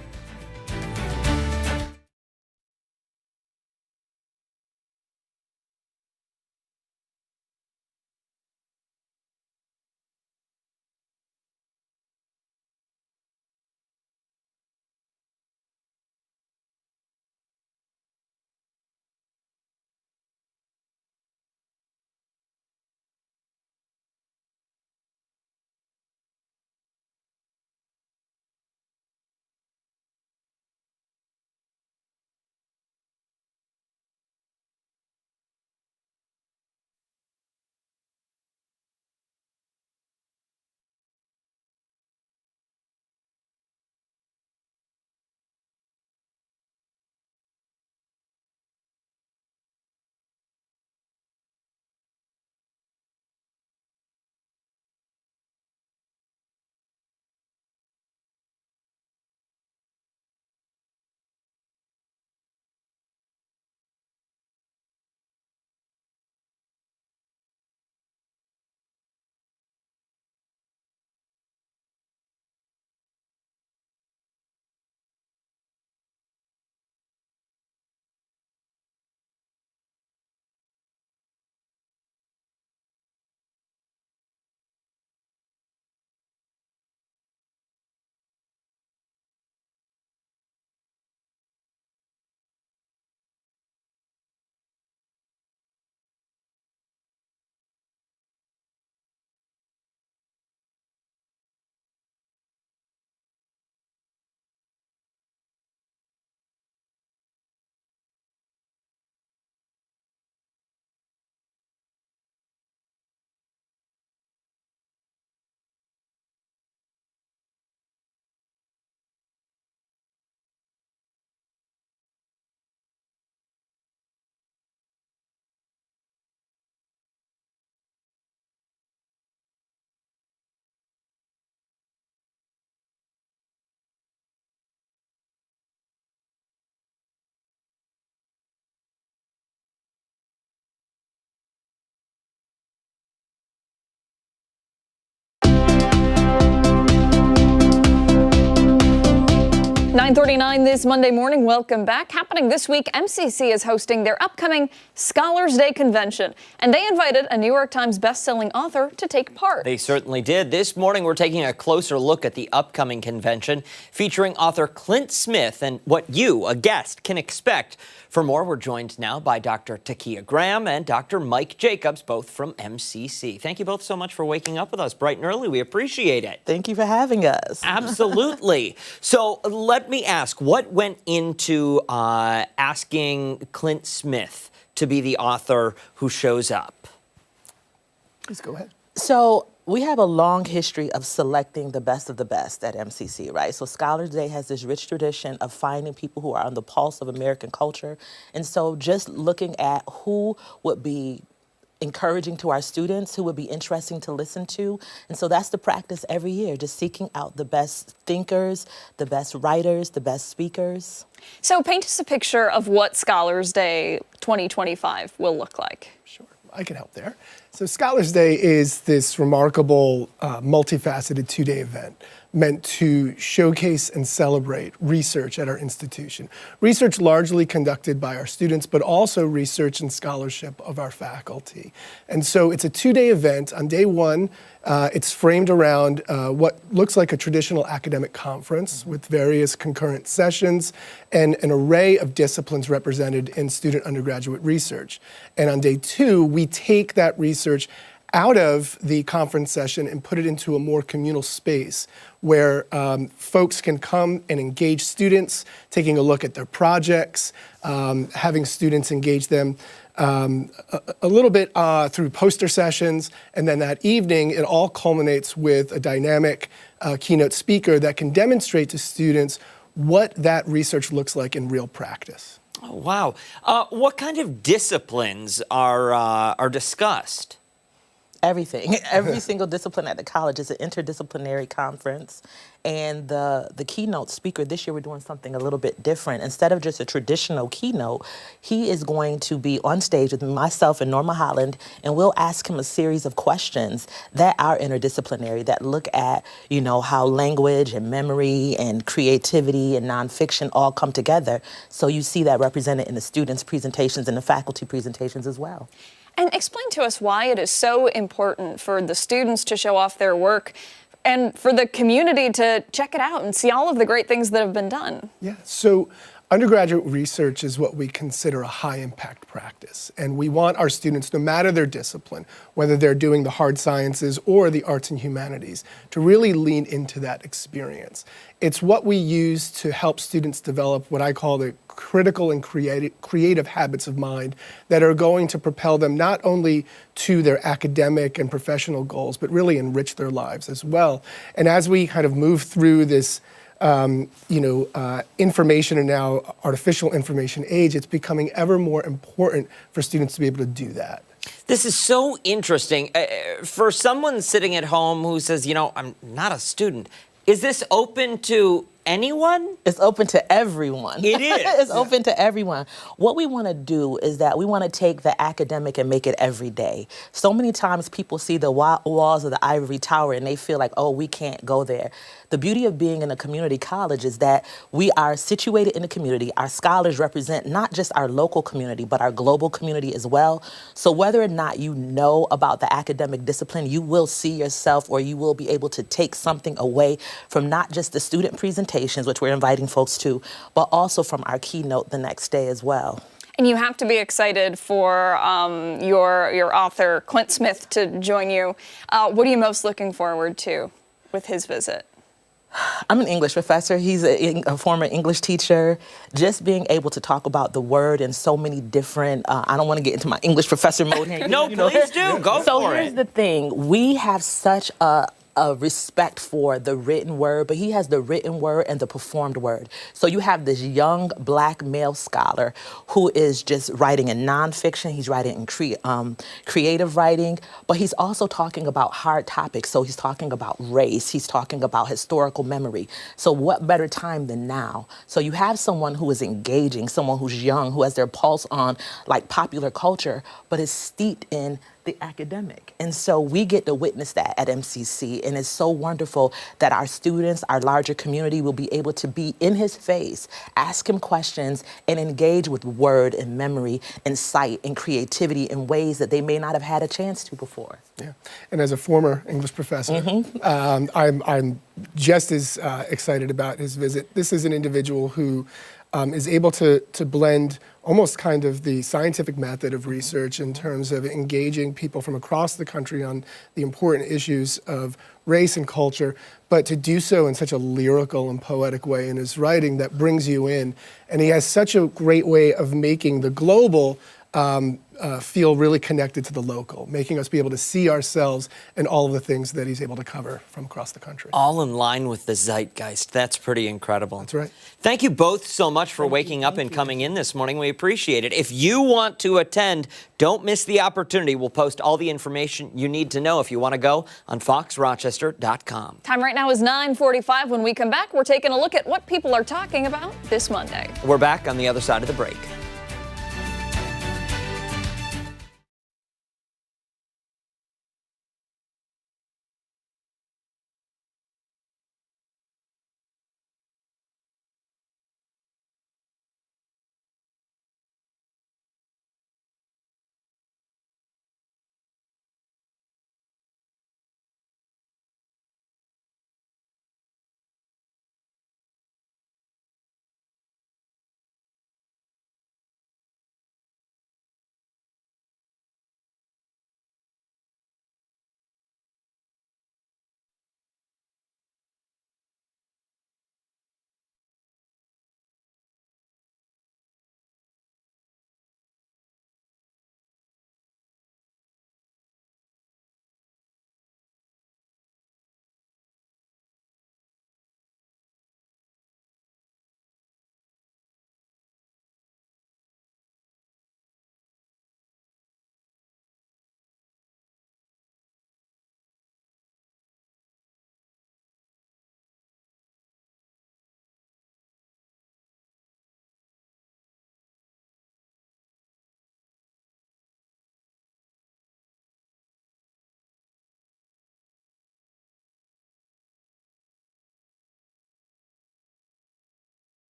9:39 this Monday morning. Welcome back. Happening this week, MCC is hosting their upcoming Scholars Day convention, and they invited a New York Times bestselling author to take part. They certainly did. This morning, we're taking a closer look at the upcoming convention featuring author Clint Smith and what you, a guest, can expect. For more, we're joined now by Dr. Takia Graham and Dr. Mike Jacobs, both from MCC. Thank you both so much for waking up with us bright and early. We appreciate it. Thank you for having us. Absolutely. So let me ask, what went into asking Clint Smith to be the author who shows up? Please go ahead. So we have a long history of selecting the best of the best at MCC, right? So Scholars Day has this rich tradition of finding people who are on the pulse of American culture. And so just looking at who would be encouraging to our students, who would be interesting to listen to. And so that's the practice every year, just seeking out the best thinkers, the best writers, the best speakers. So paint us a picture of what Scholars Day 2025 will look like. Sure, I can help there. So Scholars Day is this remarkable, multifaceted two-day event meant to showcase and celebrate research at our institution. Research largely conducted by our students, but also research and scholarship of our faculty. And so it's a two-day event. On day one, it's framed around what looks like a traditional academic conference with various concurrent sessions and an array of disciplines represented in student undergraduate research. And on day two, we take that research out of the conference session and put it into a more communal space where folks can come and engage students, taking a look at their projects, having students engage them a little bit through poster sessions, and then that evening it all culminates with a dynamic keynote speaker that can demonstrate to students what that research looks like in real practice. Oh, wow. What kind of disciplines are discussed? Everything. Every single discipline at the college is an interdisciplinary conference. And the keynote speaker, this year we're doing something a little bit different. Instead of just a traditional keynote, he is going to be on stage with myself and Norma Holland, and we'll ask him a series of questions that are interdisciplinary, that look at, you know, how language and memory and creativity and nonfiction all come together. So you see that represented in the students' presentations and the faculty presentations as well. And explain to us why it is so important for the students to show off their work and for the community to check it out and see all of the great things that have been done. Yeah, so undergraduate research is what we consider a high impact practice. And we want our students, no matter their discipline, whether they're doing the hard sciences or the arts and humanities, to really lean into that experience. It's what we use to help students develop what I call the critical and creative habits of mind that are going to propel them not only to their academic and professional goals, but really enrich their lives as well. And as we kind of move through this information and now artificial information age, it's becoming ever more important for students to be able to do that. This is so interesting. For someone sitting at home who says, you know, I'm not a student, is this open to anyone? It's open to everyone. It is. It's open to everyone. What we want to do is that we want to take the academic and make it everyday. So many times people see the walls of the ivory tower and they feel like, oh, we can't go there. The beauty of being in a community college is that we are situated in the community. Our scholars represent not just our local community, but our global community as well. So whether or not you know about the academic discipline, you will see yourself or you will be able to take something away from not just the student presentations, which we're inviting folks to, but also from our keynote the next day as well. And you have to be excited for your author, Clint Smith, to join you. What are you most looking forward to with his visit? I'm an English professor. He's a former English teacher. Just being able to talk about the word in so many different, I don't want to get into my English professor mode here. No, please do. Go for it. So here's the thing. We have such a respect for the written word, but he has the written word and the performed word. So you have this young black male scholar who is just writing in nonfiction. He's writing in creative writing, but he's also talking about hard topics. So he's talking about race. He's talking about historical memory. So what better time than now? So you have someone who is engaging, someone who's young, who has their pulse on like popular culture, but is steeped in the academic. And so we get to witness that at MCC, and it's so wonderful that our students, our larger community, will be able to be in his face, ask him questions, and engage with word and memory and sight and creativity in ways that they may not have had a chance to before. Yeah, and as a former English professor, I'm just as excited about his visit. This is an individual who is able to blend almost kind of the scientific method of research in terms of engaging people from across the country on the important issues of race and culture, but to do so in such a lyrical and poetic way in his writing that brings you in. And he has such a great way of making the global feel really connected to the local, making us be able to see ourselves in all of the things that he's able to cover from across the country. All in line with the zeitgeist. That's pretty incredible. That's right. Thank you both so much for waking up and coming in this morning. We appreciate it. If you want to attend, don't miss the opportunity. We'll post all the information you need to know if you want to go on foxrochester.com. Time right now is 9:45. When we come back, we're taking a look at what people are talking about this Monday. We're back on the other side of the break.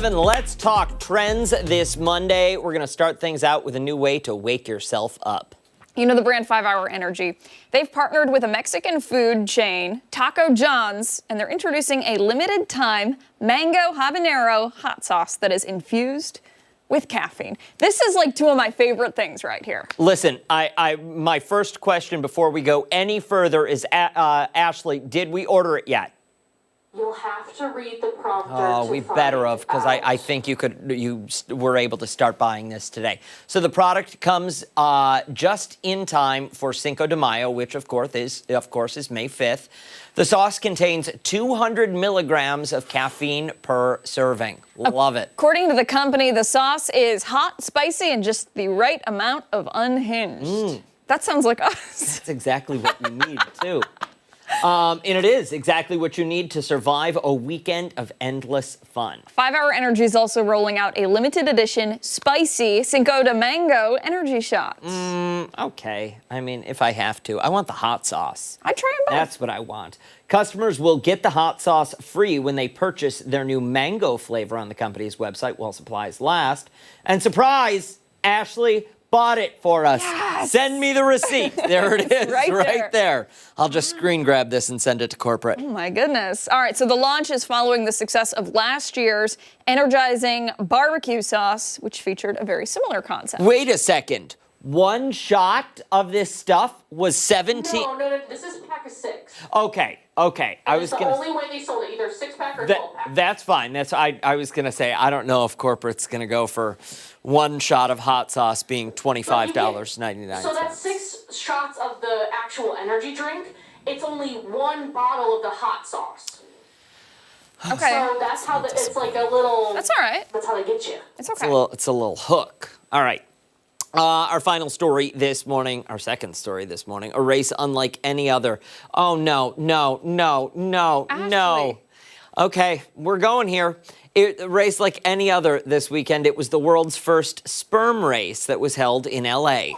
Let's talk trends this Monday. We're going to start things out with a new way to wake yourself up. You know the brand 5 Hour Energy. They've partnered with a Mexican food chain, Taco John's, and they're introducing a limited time mango habanero hot sauce that is infused with caffeine. This is like two of my favorite things right here. Listen, my first question before we go any further is, Ashley, did we order it yet? You'll have to read the prompter. Oh, we better have, because I think you were able to start buying this today. So the product comes just in time for Cinco de Mayo, which of course is May 5th. The sauce contains 200 milligrams of caffeine per serving. Love it. According to the company, the sauce is hot, spicy, and just the right amount of unhinged. That sounds like us. That's exactly what we need, too. And it is exactly what you need to survive a weekend of endless fun. 5 Hour Energy is also rolling out a limited edition spicy Cinco de Mango energy shots. Okay. I mean, if I have to. I want the hot sauce. I try them both. That's what I want. Customers will get the hot sauce free when they purchase their new mango flavor on the company's website while supplies last. And surprise, Ashley bought it for us. Yes. Send me the receipt. There it is, right there. I'll just screen grab this and send it to corporate. Oh my goodness. All right, so the launch is following the success of last year's energizing barbecue sauce, which featured a very similar concept. Wait a second. One shot of this stuff was 17. No. This is a pack of 6. Okay. And it's the only way they sold it, either 6-pack or 12-pack. That's fine. I was gonna say I don't know if corporate's gonna go for one shot of hot sauce being $25.99. So that's 6 shots of the actual energy drink. It's only one bottle of the hot sauce. Okay. So that's how it's like a little. That's all right. That's how they get you. It's okay. It's a little hook. All right. Our final story this morning, our second story this morning, a race unlike any other. Oh, no. Ashley. Okay, we're going here. A race like any other this weekend. It was the world's first sperm race that was held in L.A.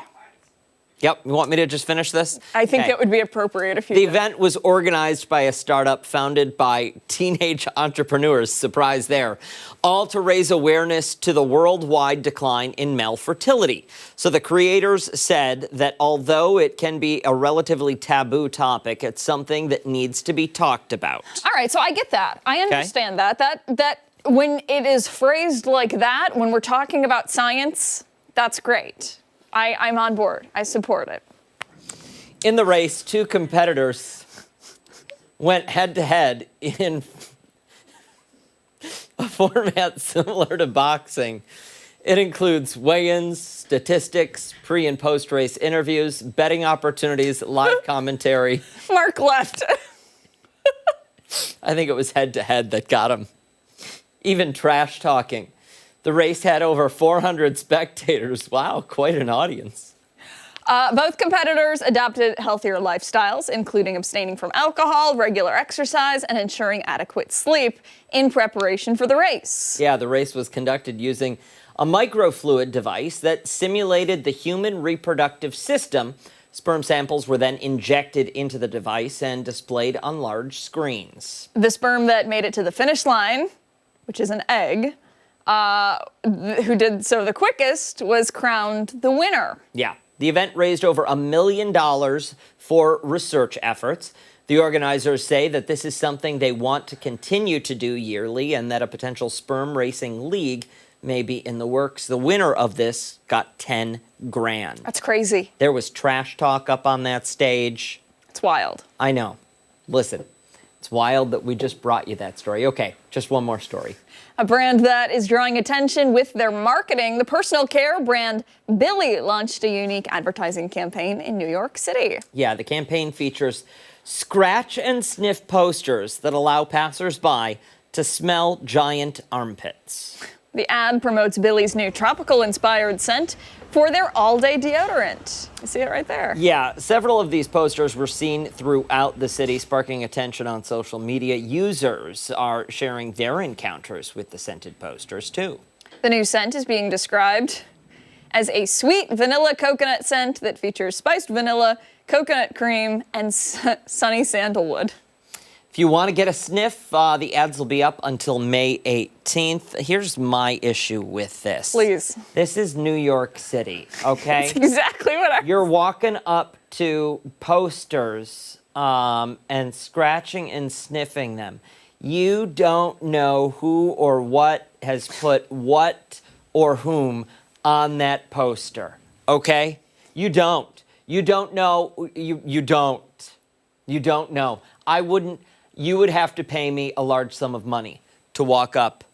Yep, you want me to just finish this? I think Okay. it would be appropriate if you The did. event was organized by a startup founded by teenage entrepreneurs, surprise there, all to raise awareness to the worldwide decline in male fertility. So the creators said that although it can be a relatively taboo topic, it's something that needs to be talked about. All right, so I get that. I understand that. That when it is phrased like that, when we're talking about science, that's great. I'm on board. I support it. In the race, 2 competitors went head-to-head in a format similar to boxing. It includes weigh-ins, statistics, pre- and post-race interviews, betting opportunities, live commentary. Mark left. I think it was head-to-head that got him. Even trash talking. The race had over 400 spectators. Wow, quite an audience. Both competitors adopted healthier lifestyles, including abstaining from alcohol, regular exercise, and ensuring adequate sleep in preparation for the race. Yeah, the race was conducted using a microfluid device that simulated the human reproductive system. Sperm samples were then injected into the device and displayed on large screens. The sperm that made it to the finish line, which is an egg, who did so the quickest was crowned the winner. Yeah. The event raised over $1 million for research efforts. The organizers say that this is something they want to continue to do yearly and that a potential sperm racing league may be in the works. The winner of this got 10 grand. That's crazy. There was trash talk up on that stage. It's wild. I know. Listen, it's wild that we just brought you that story. Okay, just one more story. A brand that is drawing attention with their marketing, the personal care brand Billy launched a unique advertising campaign in New York City. Yeah, the campaign features scratch and sniff posters that allow passersby to smell giant armpits. The ad promotes Billy's new tropical-inspired scent for their all-day deodorant. You see it right there. Yeah, several of these posters were seen throughout the city, sparking attention on social media. Users are sharing their encounters with the scented posters, too. The new scent is being described as a sweet vanilla coconut scent that features spiced vanilla, coconut cream, and sunny sandalwood. If you want to get a sniff, the ads will be up until May 18th. Here's my issue with this. Please. This is New York City, okay? That's exactly what I... You're walking up to posters and scratching and sniffing them. You don't know who or what has put what or whom on that poster, okay? You don't. You don't know. You don't. You don't know. I wouldn't... You would have to pay me a large sum of money to walk up.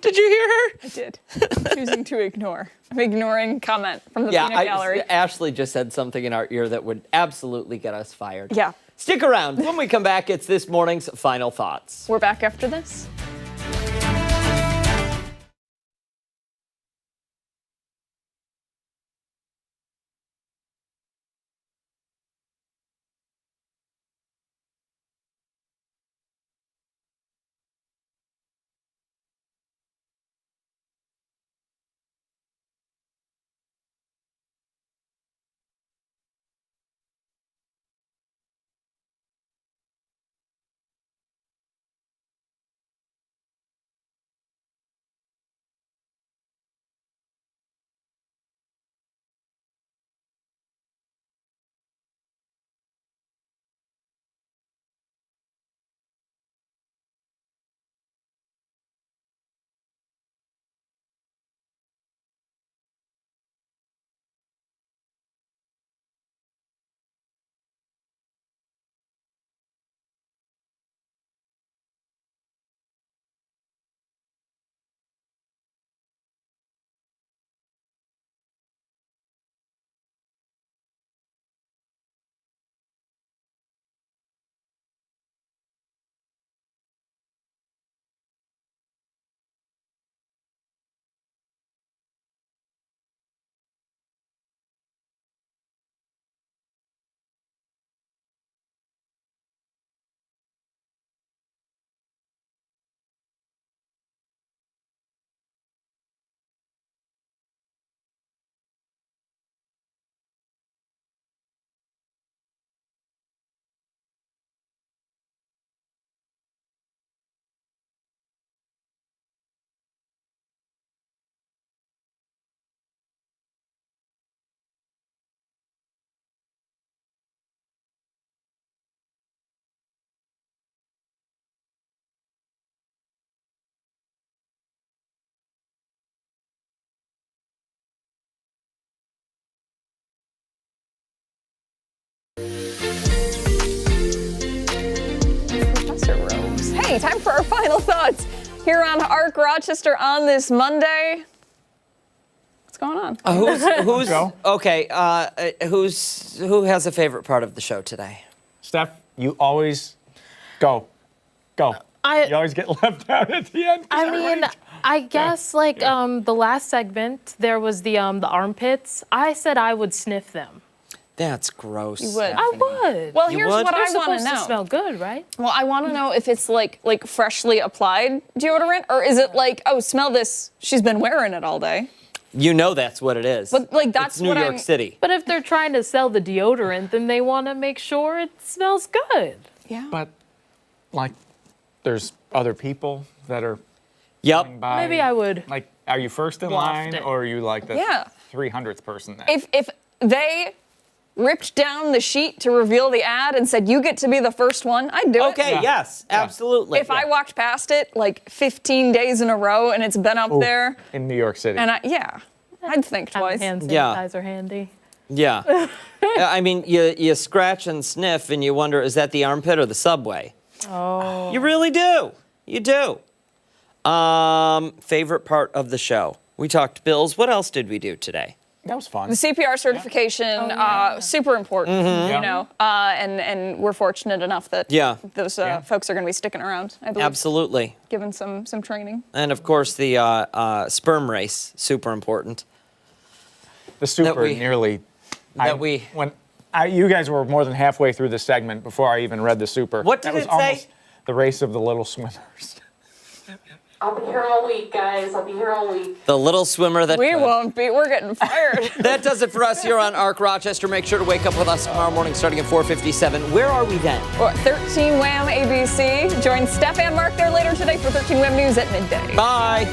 Did you hear her? I did. I'm choosing to ignore. I'm ignoring comment from the peanut gallery. Ashley just said something in our ear that would absolutely get us fired. Yeah. Stick around. When we come back, it's this morning's Final Thoughts. We're back after this. Danny, time for our final thoughts here on ARC Rochester on this Monday. What's going on? Who's okay? Who has a favorite part of the show today? Steph, you always go. You always get left out at the end. I mean, I guess like the last segment, there was the armpits. I said I would sniff them. That's gross. You would. I would. Well, here's what They're I want to supposed know. to smell good, right? Well, I want to know if it's like freshly applied deodorant, or is it like, oh, smell this? She's been wearing it all day. You know that's what it is. But like that's it's New York City. But if they're trying to sell the deodorant, then they want to make sure it smells good. Yeah. But like, there's other people that are. Yep. By. Maybe I would. Like, are you first in line, or are you like the 300th person there? If they ripped down the sheet to reveal the ad and said, you get to be the first one, I'd do it. Okay, yes, absolutely. If I walked past it like 15 days in a row and it's been up there. In New York City. And I'd think twice. Hand sanitizer handy. Yeah. I mean, you scratch and sniff and you wonder, is that the armpit or the subway? Oh. You really do. You do. Favorite part of the show? We talked bills. What else did we do today? That was fun. The CPR certification, super important, you know, and we're fortunate enough that those folks are going to be sticking around, I believe. Absolutely. Given some training. And of course, the sperm race, super important. The super you guys were more than halfway through the segment before I even read the super. What did that was it almost say? The race of the little swimmers. I'll be here all week, guys. I'll be here all week. The little swimmer that We won't be. We're getting fired. That does it for us here on ARC Rochester. Make sure to wake up with us tomorrow morning starting at 4:57. Where are we then? We're at 13 Wham ABC. Join Steph and Mark there later today for 13 Wham News at midday. Bye.